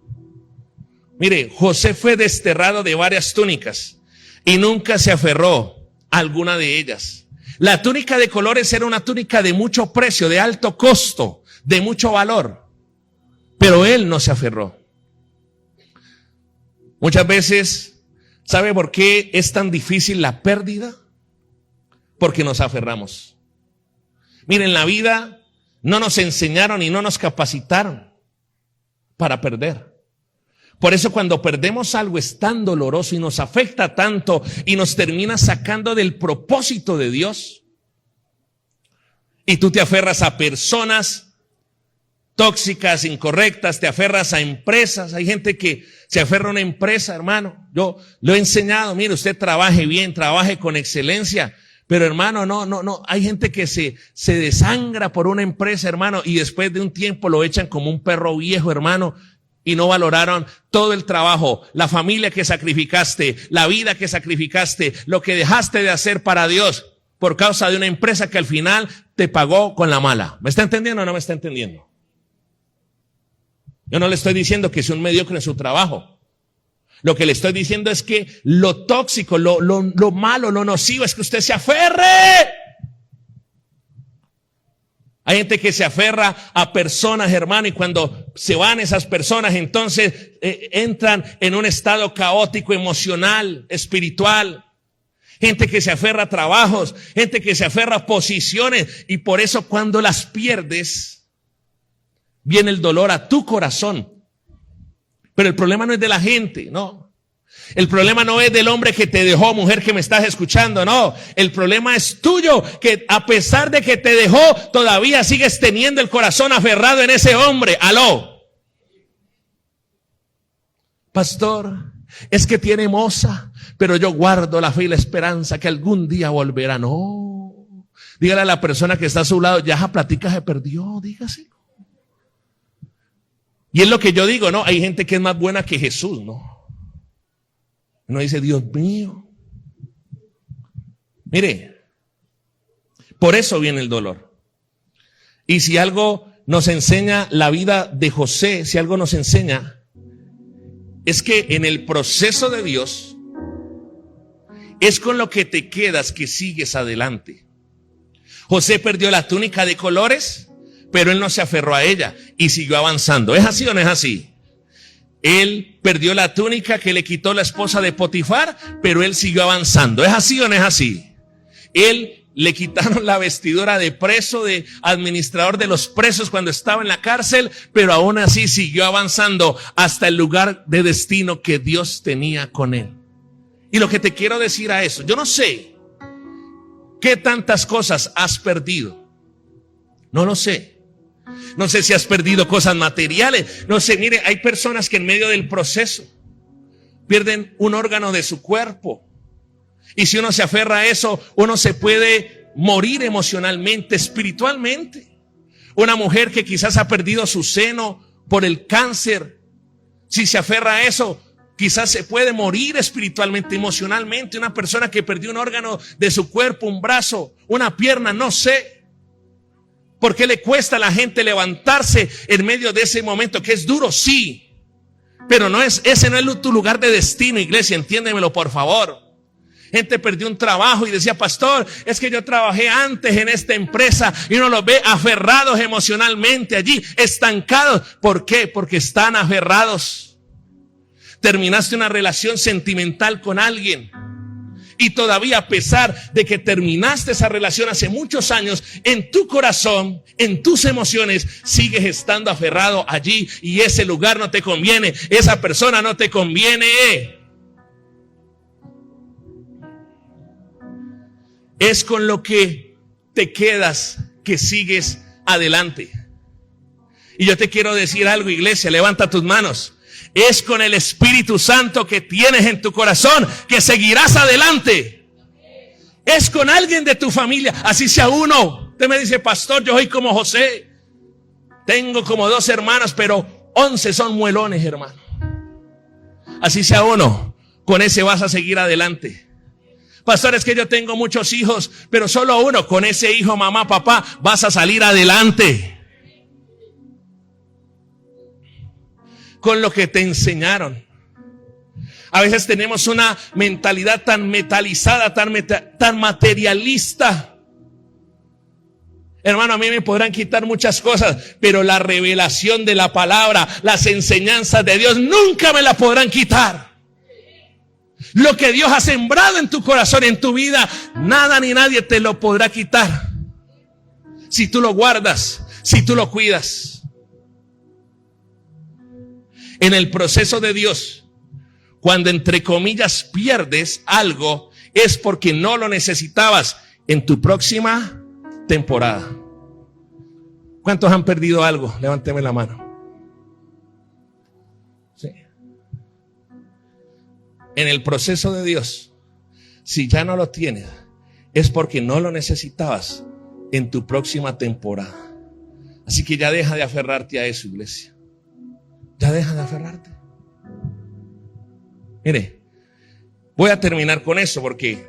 Mire, José fue desterrado de varias túnicas y nunca se aferró a alguna de ellas. La túnica de colores era una túnica de mucho precio, de alto costo, de mucho valor. Pero él no se aferró. Muchas veces, ¿sabe por qué es tan difícil la pérdida? Porque nos aferramos. Miren, en la vida no nos enseñaron y no nos capacitaron para perder. Por eso cuando perdemos algo es tan doloroso y nos afecta tanto y nos termina sacando del propósito de Dios. Y tú te aferras a personas tóxicas, incorrectas, te aferras a empresas. Hay gente que se aferra a una empresa, hermano. Yo lo he enseñado, mire, usted trabaje bien, trabaje con excelencia, Pero hermano, no. Hay gente que se desangra por una empresa, hermano, y después de un tiempo lo echan como un perro viejo, hermano, y no valoraron todo el trabajo, la familia que sacrificaste, la vida que sacrificaste, lo que dejaste de hacer para Dios por causa de una empresa que al final te pagó con la mala. ¿Me está entendiendo o no me está entendiendo? Yo no le estoy diciendo que sea un mediocre en su trabajo. Lo que le estoy diciendo es que lo tóxico, lo malo, lo nocivo es que usted se aferre. Hay gente que se aferra a personas, hermano, y cuando se van esas personas, entonces entran en un estado caótico, emocional, espiritual. Gente que se aferra a trabajos, gente que se aferra a posiciones, y por eso cuando las pierdes, viene el dolor a tu corazón. Pero el problema no es de la gente, no. El problema no es del hombre que te dejó, mujer que me estás escuchando, no. El problema es tuyo, que a pesar de que te dejó, todavía sigues teniendo el corazón aferrado en ese hombre. Aló. Pastor, es que tiene moza, pero yo guardo la fe y la esperanza que algún día volverá. No. Dígale a la persona que está a su lado, ya esa plática se perdió, dígase. Y es lo que yo digo, ¿no? Hay gente que es más buena que Jesús, ¿no? Uno dice, Dios mío. Mire, por eso viene el dolor. Y si algo nos enseña la vida de José, si algo nos enseña, es que en el proceso de Dios, es con lo que te quedas que sigues adelante. José perdió la túnica de colores, pero él no se aferró a ella y siguió avanzando. ¿Es así o no es así? Él perdió la túnica que le quitó la esposa de Potifar, pero él siguió avanzando. ¿Es así o no es así? Él le quitaron la vestidura de preso, de administrador de los presos cuando estaba en la cárcel, pero aún así siguió avanzando hasta el lugar de destino que Dios tenía con él. Y lo que te quiero decir a eso, yo no sé qué tantas cosas has perdido. No lo sé. No sé si has perdido cosas materiales. No sé, mire, hay personas que en medio del proceso pierden un órgano de su cuerpo. Y si uno se aferra a eso, uno se puede morir emocionalmente, espiritualmente. Una mujer que quizás ha perdido su seno por el cáncer, si se aferra a eso, quizás se puede morir espiritualmente, emocionalmente. Una persona que perdió un órgano de su cuerpo, un brazo, una pierna, no sé. ¿Por qué le cuesta a la gente levantarse en medio de ese momento? Que es duro, sí. Pero ese no es tu lugar de destino, iglesia, entiéndemelo por favor. Gente perdió un trabajo y decía, pastor, es que yo trabajé antes en esta empresa, y uno los ve aferrados emocionalmente allí, estancados. ¿Por qué? Porque están aferrados. Terminaste una relación sentimental con alguien. Y todavía, a pesar de que terminaste esa relación hace muchos años, en tu corazón, en tus emociones, sigues estando aferrado allí, y ese lugar no te conviene, esa persona no te conviene. Es con lo que te quedas que sigues adelante. Y yo te quiero decir algo, iglesia, levanta tus manos. Es con el Espíritu Santo que tienes en tu corazón que seguirás adelante. Es con alguien de tu familia, así sea uno. Usted me dice, pastor, yo soy como José. Tengo como 2 hermanos, pero 11 son muelones, hermano. Así sea uno, con ese vas a seguir adelante. Pastor, es que yo tengo muchos hijos, pero solo uno. Con ese hijo, mamá, papá, vas a salir adelante. Con lo que te enseñaron. A veces tenemos una mentalidad tan metalizada, tan materialista. Hermano, a mí me podrán quitar muchas cosas, pero la revelación de la palabra, las enseñanzas de Dios, nunca me la podrán quitar. Lo que Dios ha sembrado en tu corazón, en tu vida, nada ni nadie te lo podrá quitar. Si tú lo guardas, si tú lo cuidas. En el proceso de Dios, cuando entre comillas pierdes algo, es porque no lo necesitabas en tu próxima temporada. ¿Cuántos han perdido algo? Levánteme la mano. Sí. En el proceso de Dios, si ya no lo tienes, es porque no lo necesitabas en tu próxima temporada. Así que ya deja de aferrarte a eso, iglesia. Ya deja de aferrarte. Mire, voy a terminar con eso porque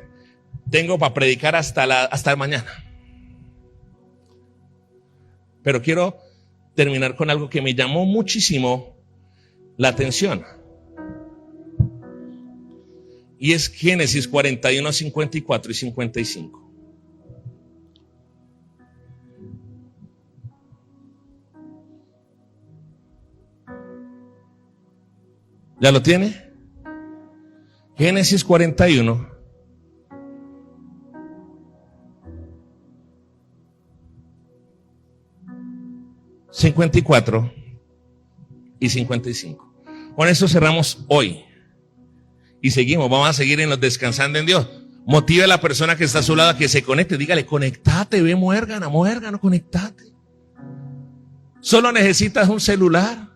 tengo para predicar hasta mañana. Pero quiero terminar con algo que me llamó muchísimo la atención. Y es Génesis 41, 54 y 55. ¿Ya lo tiene? Génesis 41. 54 y 55. Con esto cerramos hoy. Y seguimos, vamos a seguir en los Descansando en Dios. Motive a la persona que está a su lado a que se conecte. Dígale, conectate, ve muérgano, conectate. Solo necesitas un celular.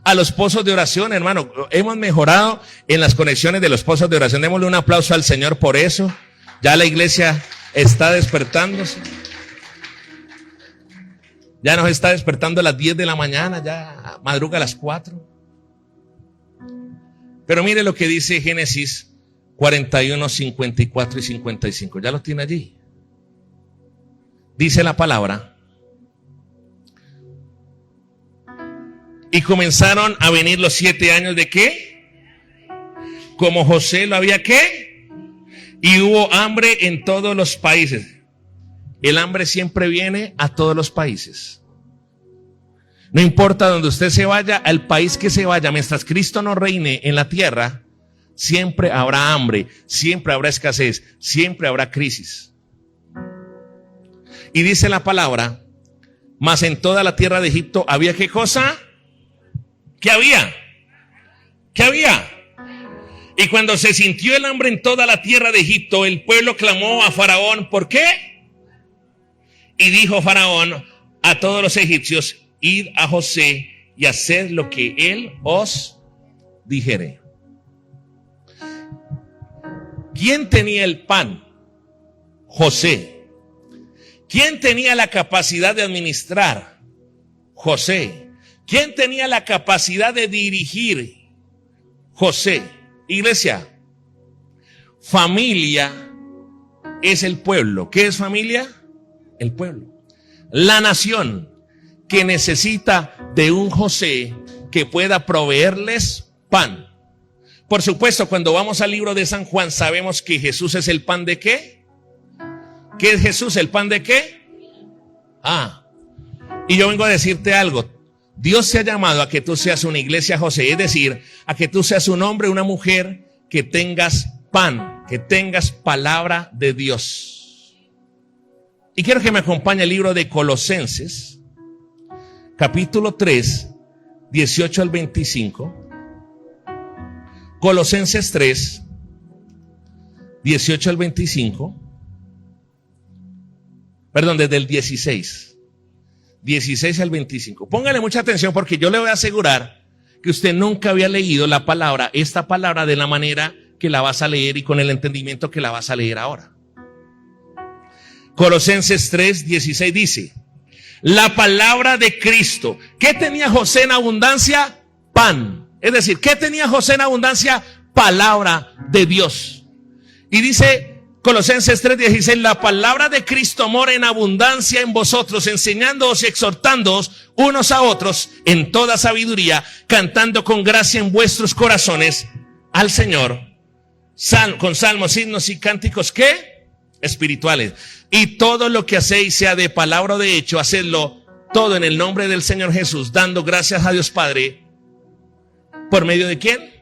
A los pozos de oración, hermano, hemos mejorado en las conexiones de los pozos de oración. Démosle un aplauso al Señor por eso. Ya la iglesia está despertándose. Ya nos está despertando a las 10 de la mañana, ya madruga a las 4. Pero mire lo que dice Génesis 41, 54 y 55. ¿Ya lo tiene allí? Dice la palabra. Y comenzaron a venir los 7 años de ¿qué? Como José lo había ¿qué? Y hubo hambre en todos los países. El hambre siempre viene a todos los países. No importa donde usted se vaya, al país que se vaya, mientras Cristo no reine en la tierra, siempre habrá hambre, siempre habrá escasez, siempre habrá crisis. Y dice la palabra, mas en toda la tierra de Egipto había ¿qué cosa? ¿Qué había? ¿Qué había? Y cuando se sintió el hambre en toda la tierra de Egipto, el pueblo clamó a Faraón, ¿por qué? Y dijo Faraón a todos los egipcios, id a José y haced lo que él os dijere. ¿Quién tenía el pan? José. ¿Quién tenía la capacidad de administrar? José. ¿Quién tenía la capacidad de dirigir? José. Iglesia, familia es el pueblo. ¿Qué es familia? El pueblo. La nación que necesita de un José que pueda proveerles pan. Por supuesto, cuando vamos al libro de San Juan, sabemos que Jesús es el pan de ¿qué? ¿Qué es Jesús? ¿El pan de qué? Y yo vengo a decirte algo. Dios te ha llamado a que tú seas una iglesia José, es decir, a que tú seas un hombre, una mujer, que tengas pan, que tengas palabra de Dios. Y quiero que me acompañe el libro de Colosenses, capítulo 3, 18 al 25. Colosenses 3, 18 al 25. Perdón, desde el 16 al 25. Póngale mucha atención porque yo le voy a asegurar que usted nunca había leído la palabra, esta palabra de la manera que la vas a leer y con el entendimiento que la vas a leer ahora. Colosenses 3, 16 dice, la palabra de Cristo. ¿Qué tenía José en abundancia? Pan. Es decir, ¿qué tenía José en abundancia? Palabra de Dios. Y dice Colosenses 3:16, la palabra de Cristo mora en abundancia en vosotros, enseñándoos y exhortándoos unos a otros en toda sabiduría, cantando con gracia en vuestros corazones al Señor, con salmos, himnos y cánticos, ¿qué? Espirituales. Y todo lo que hacéis, sea de palabra o de hecho, hacedlo todo en el nombre del Señor Jesús, dando gracias a Dios Padre. ¿Por medio de quién?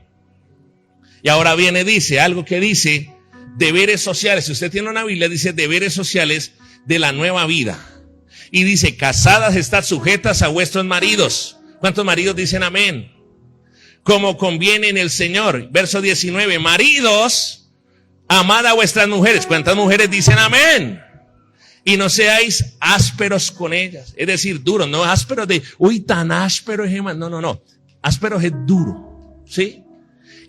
Y ahora viene, dice, algo que dice, deberes sociales. Si usted tiene una Biblia, dice deberes sociales de la nueva vida. Y dice, casadas, estad sujetas a vuestros maridos. ¿Cuántos maridos dicen amén? Como conviene en el Señor. Verso 19, maridos, amad a vuestras mujeres. ¿Cuántas mujeres dicen amén? Y no seáis ásperos con ellas. Es decir, duros, no ásperos de, uy, tan áspero es, no. Ásperos es duro, ¿sí?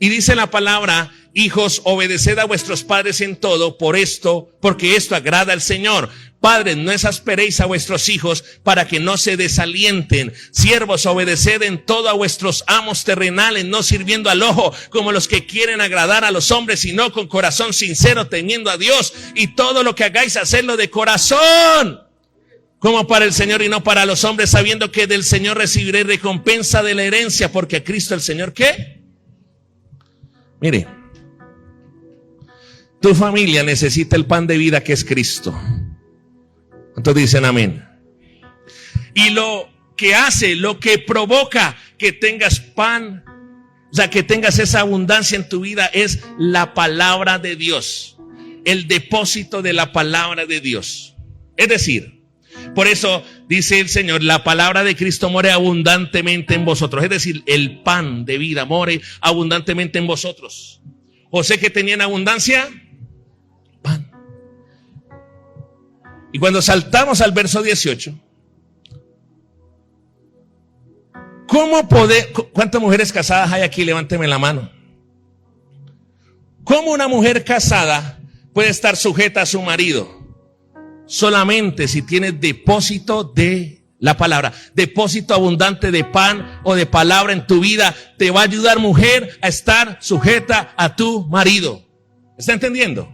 Y dice la palabra hijos, obedeced a vuestros padres en todo, porque esto agrada al Señor. Padres, no exasperéis a vuestros hijos para que no se desalienten. Siervos, obedeced en todo a vuestros amos terrenales, no sirviendo al ojo como los que quieren agradar a los hombres, sino con corazón sincero, temiendo a Dios. Y todo lo que hagáis, hacedlo de corazón, como para el Señor y no para los hombres, sabiendo que del Señor recibiréis recompensa de la herencia, porque a Cristo el Señor, ¿qué? Mire, tu familia necesita el pan de vida que es Cristo. ¿Cuántos dicen amén? Y lo que provoca que tengas pan, o sea, que tengas esa abundancia en tu vida, es la palabra de Dios, el depósito de la palabra de Dios. Es decir, por eso dice el Señor, la palabra de Cristo more abundantemente en vosotros. Es decir, el pan de vida more abundantemente en vosotros. José, ¿qué tenía en abundancia? Pan. Y cuando saltamos al verso 18, ¿cuántas mujeres casadas hay aquí? Levánteme la mano. ¿Cómo una mujer casada puede estar sujeta a su marido? Solamente si tienes depósito de la palabra, depósito abundante de pan o de palabra en tu vida, te va a ayudar, mujer, a estar sujeta a tu marido. ¿Está entendiendo?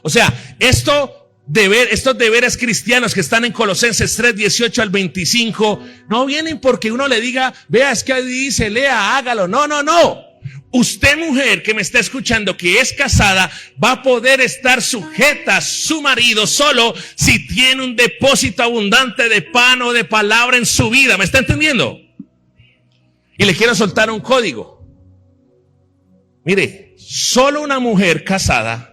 O sea, estos deberes cristianos que están en Colosenses 3, 18 al 25, no vienen porque uno le diga, vea, es que ahí dice, lea, hágalo. No, no, no. Usted, mujer que me está escuchando, que es casada, va a poder estar sujeta a su marido solo si tiene un depósito abundante de pan o de palabra en su vida. ¿Me está entendiendo? Y le quiero soltar un código. Mire, solo una mujer casada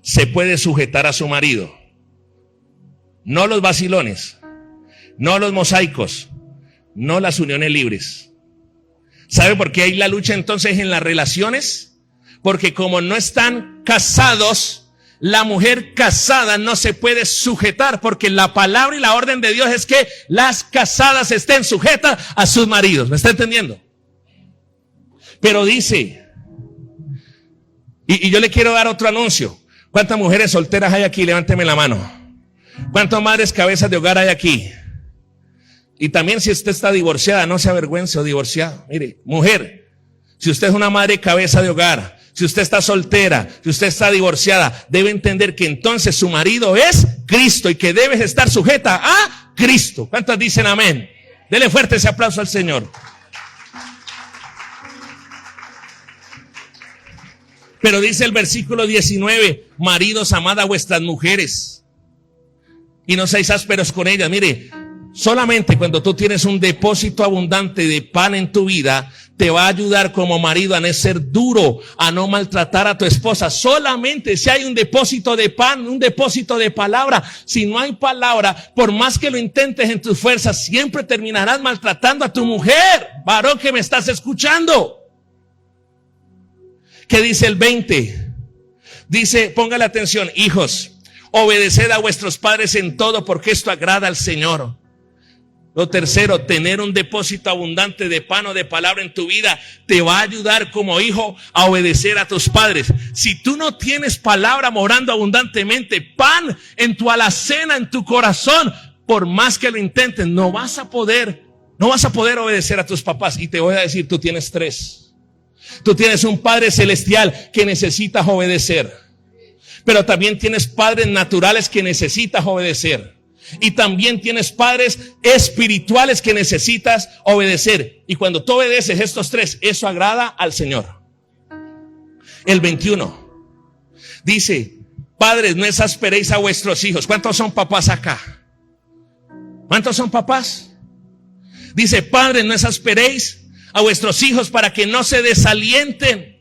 se puede sujetar a su marido. No los vacilones, no los mosaicos, no las uniones libres. ¿Sabe por qué hay la lucha entonces en las relaciones? Porque como no están casados, la mujer casada no se puede sujetar, porque la palabra y la orden de Dios es que las casadas estén sujetas a sus maridos. ¿Me está entendiendo? Pero dice, y yo le quiero dar otro anuncio. ¿Cuántas mujeres solteras hay aquí? Levánteme la mano. ¿Cuántas madres cabezas de hogar hay aquí? Y también si usted está divorciada, no se avergüence o divorciado. Mire, mujer, si usted es una madre cabeza de hogar, si usted está soltera, si usted está divorciada, debe entender que entonces su marido es Cristo y que debes estar sujeta a Cristo. ¿Cuántas dicen amén? Dele fuerte ese aplauso al Señor. Pero dice el versículo 19, maridos, amad a vuestras mujeres y no seáis ásperos con ellas. Mire, solamente cuando tú tienes un depósito abundante de pan en tu vida, te va a ayudar como marido a no ser duro, a no maltratar a tu esposa. Solamente si hay un depósito de pan, un depósito de palabra. Si no hay palabra, por más que lo intentes en tus fuerzas, siempre terminarás maltratando a tu mujer. Varón que me estás escuchando. ¿Qué dice el 20? Dice, póngale atención, hijos, obedeced a vuestros padres en todo, porque esto agrada al Señor. Lo tercero, tener un depósito abundante de pan o de palabra en tu vida te va a ayudar como hijo a obedecer a tus padres. Si tú no tienes palabra morando abundantemente, pan en tu alacena, en tu corazón, por más que lo intentes, no vas a poder obedecer a tus papás. Y te voy a decir, tú tienes tres. Tú tienes un Padre celestial que necesitas obedecer. Pero también tienes padres naturales que necesitas obedecer. Y también tienes padres espirituales que necesitas obedecer. Y cuando tú obedeces estos tres, eso agrada al Señor. El 21 dice, padres, no exasperéis a vuestros hijos. ¿Cuántos son papás acá? ¿Cuántos son papás? Dice, padres, no exasperéis a vuestros hijos para que no se desalienten.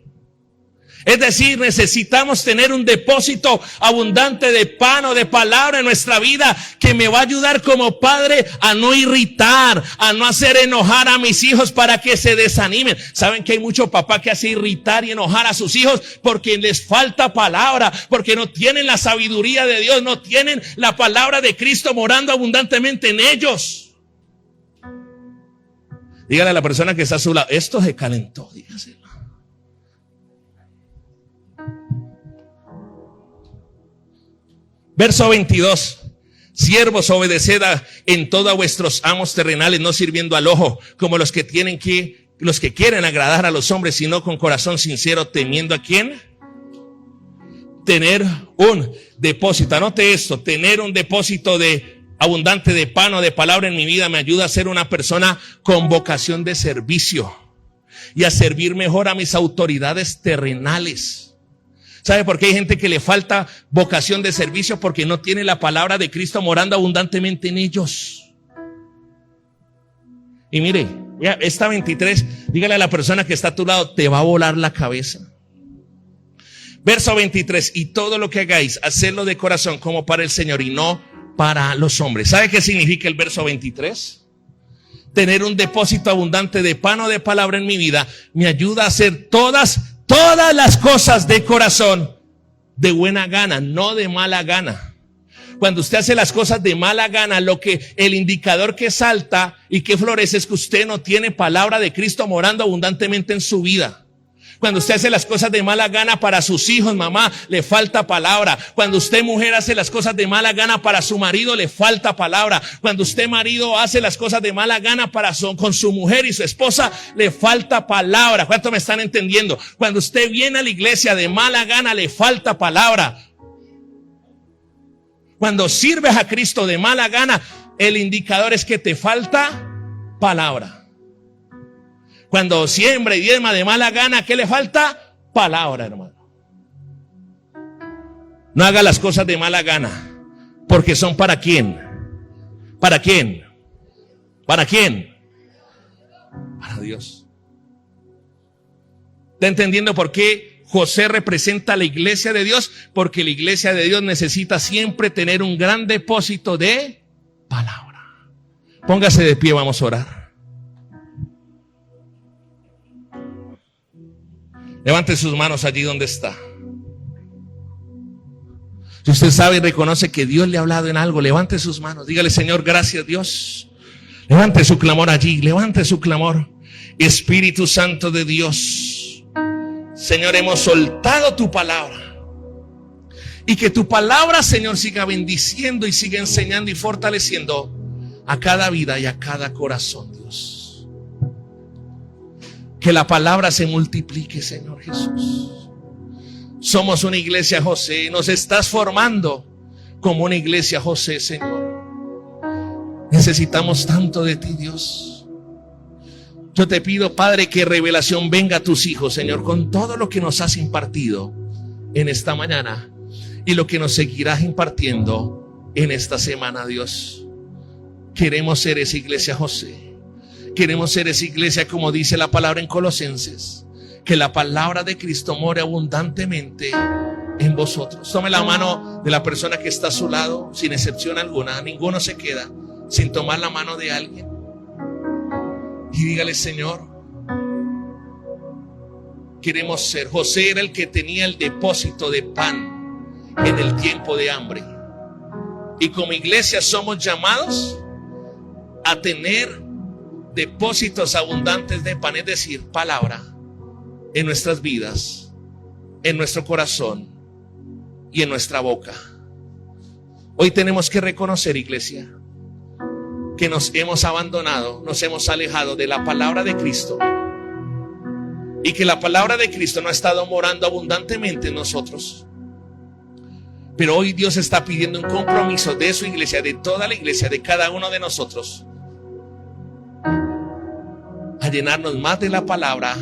Es decir, necesitamos tener un depósito abundante de pan o de palabra en nuestra vida que me va a ayudar como padre a no irritar, a no hacer enojar a mis hijos para que se desanimen. ¿Saben que hay mucho papá que hace irritar y enojar a sus hijos porque les falta palabra, porque no tienen la sabiduría de Dios, no tienen la palabra de Cristo morando abundantemente en ellos? Dígale a la persona que está a su lado, esto se calentó, dígaselo. Verso 22. Siervos, obedeced en todo a vuestros amos terrenales, no sirviendo al ojo, como los que quieren agradar a los hombres, sino con corazón sincero, temiendo ¿a quién? Tener un depósito. Anote esto: tener un depósito abundante de pan o de palabra en mi vida me ayuda a ser una persona con vocación de servicio y a servir mejor a mis autoridades terrenales. ¿Sabe por qué hay gente que le falta vocación de servicio? Porque no tiene la palabra de Cristo morando abundantemente en ellos. Y mire, esta 23, dígale a la persona que está a tu lado, te va a volar la cabeza. Verso 23, y todo lo que hagáis, hacedlo de corazón como para el Señor y no para los hombres. ¿Sabe qué significa el verso 23? Tener un depósito abundante de pan o de palabra en mi vida me ayuda a hacer todas las cosas de corazón, de buena gana, no de mala gana. Cuando usted hace las cosas de mala gana, el indicador que salta y que florece es que usted no tiene palabra de Cristo morando abundantemente en su vida. Cuando usted hace las cosas de mala gana para sus hijos, mamá, le falta palabra. Cuando usted, mujer, hace las cosas de mala gana para su marido, le falta palabra. Cuando usted, marido, hace las cosas de mala gana con su mujer y su esposa, le falta palabra. ¿Cuánto me están entendiendo? Cuando usted viene a la iglesia de mala gana, le falta palabra. Cuando sirves a Cristo de mala gana, el indicador es que te falta palabra. Cuando siembra y diezma de mala gana, ¿qué le falta? Palabra, hermano. No haga las cosas de mala gana, porque son ¿para quién? ¿Para quién? ¿Para quién? Para Dios. ¿Está entendiendo por qué José representa a la iglesia de Dios? Porque la iglesia de Dios necesita siempre tener un gran depósito de palabra. Póngase de pie, vamos a orar. Levante sus manos allí donde está. Si usted sabe y reconoce que Dios le ha hablado en algo, levante sus manos. Dígale: Señor, gracias Dios. Levante su clamor allí, levante su clamor. Espíritu Santo de Dios, Señor, hemos soltado tu palabra. Y que tu palabra, Señor, siga bendiciendo y siga enseñando y fortaleciendo a cada vida y a cada corazón, Dios. Que la palabra se multiplique, Señor Jesús. Somos una iglesia José. Nos estás formando como una iglesia José, Señor. Necesitamos tanto de ti, Dios. Yo te pido, Padre, que revelación venga a tus hijos, Señor, con todo lo que nos has impartido en esta mañana y lo que nos seguirás impartiendo en esta semana, Dios. Queremos ser esa iglesia José. Queremos ser esa iglesia, como dice la palabra en Colosenses, que la palabra de Cristo more abundantemente en vosotros. Tome la mano de la persona que está a su lado, sin excepción alguna. Ninguno se queda sin tomar la mano de alguien. Y dígale: Señor, queremos ser. José era el que tenía el depósito de pan en el tiempo de hambre. Y como iglesia somos llamados a tener depósitos abundantes de pan, es decir, palabra en nuestras vidas, en nuestro corazón y en nuestra boca. Hoy tenemos que reconocer, iglesia, que nos hemos abandonado, nos hemos alejado de la palabra de Cristo y que la palabra de Cristo no ha estado morando abundantemente en nosotros. Pero hoy Dios está pidiendo un compromiso de su iglesia, de toda la iglesia, de cada uno de nosotros, a llenarnos más de la palabra,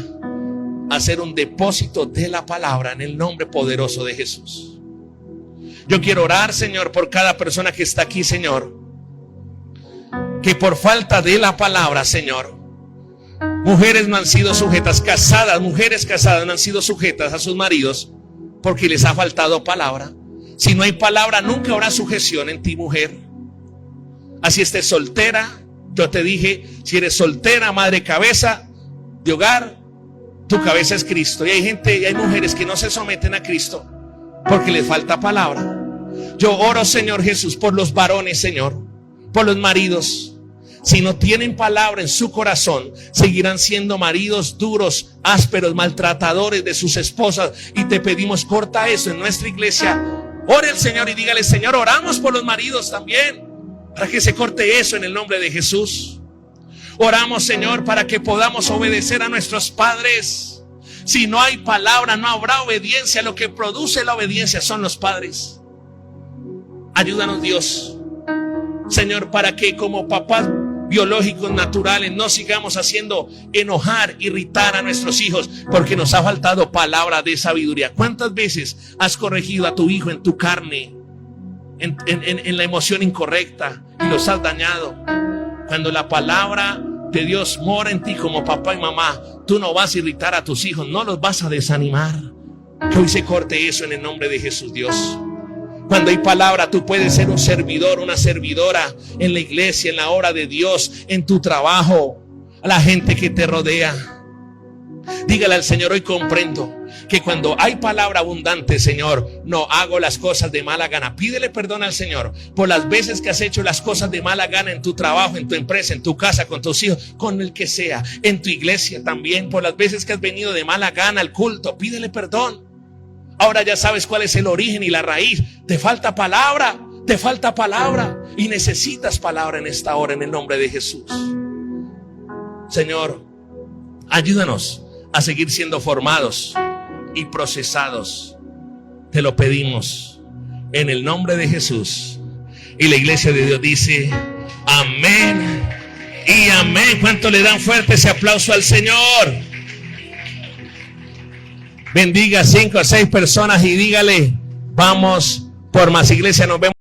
a hacer un depósito de la palabra en el nombre poderoso de Jesús. Yo quiero orar, Señor, por cada persona que está aquí, Señor, que por falta de la palabra, Señor, mujeres no han sido sujetas, mujeres casadas no han sido sujetas a sus maridos porque les ha faltado palabra. Si no hay palabra, nunca habrá sujeción en ti, mujer. Así estés soltera. Yo te dije, si eres soltera, madre cabeza de hogar, tu cabeza es Cristo. Y hay gente y hay mujeres que no se someten a Cristo porque les falta palabra. Yo oro, Señor Jesús, por los varones, Señor, por los maridos. Si no tienen palabra en su corazón, seguirán siendo maridos duros, ásperos, maltratadores de sus esposas. Y te pedimos, corta eso en nuestra iglesia Ore al Señor y dígale: Señor, oramos por los maridos también, para que se corte eso en el nombre de Jesús. Oramos, Señor, para que podamos obedecer a nuestros padres. Si no hay palabra, no habrá obediencia. Lo que produce la obediencia son los padres. Ayúdanos, Dios, Señor, para que como papás biológicos naturales no sigamos haciendo enojar, irritar a nuestros hijos, porque nos ha faltado palabra de sabiduría. ¿Cuántas veces has corregido a tu hijo en tu carne, en la emoción incorrecta, y los has dañado? Cuando la palabra de Dios mora en ti como papá y mamá, tú no vas a irritar a tus hijos, no los vas a desanimar. Que hoy se corte eso en el nombre de Jesús, Dios. Cuando hay palabra, tú puedes ser un servidor, una servidora en la iglesia, en la obra de Dios, en tu trabajo, a la gente que te rodea. Dígale al Señor: hoy comprendo que cuando hay palabra abundante, Señor, no hago las cosas de mala gana. Pídele perdón al Señor por las veces que has hecho las cosas de mala gana en tu trabajo, en tu empresa, en tu casa, con tus hijos, con el que sea, en tu iglesia también, por las veces que has venido de mala gana al culto. Pídele perdón. Ahora ya sabes cuál es el origen y la raíz. Te falta palabra y necesitas palabra en esta hora, en el nombre de Jesús. Señor, ayúdanos a seguir siendo formados y procesados. Te lo pedimos en el nombre de Jesús. Y la iglesia de Dios dice: amén y amén. ¿Cuánto le dan fuerte ese aplauso al Señor? Bendiga 5 o 6 personas y dígale: vamos por más. Iglesia, nos vemos.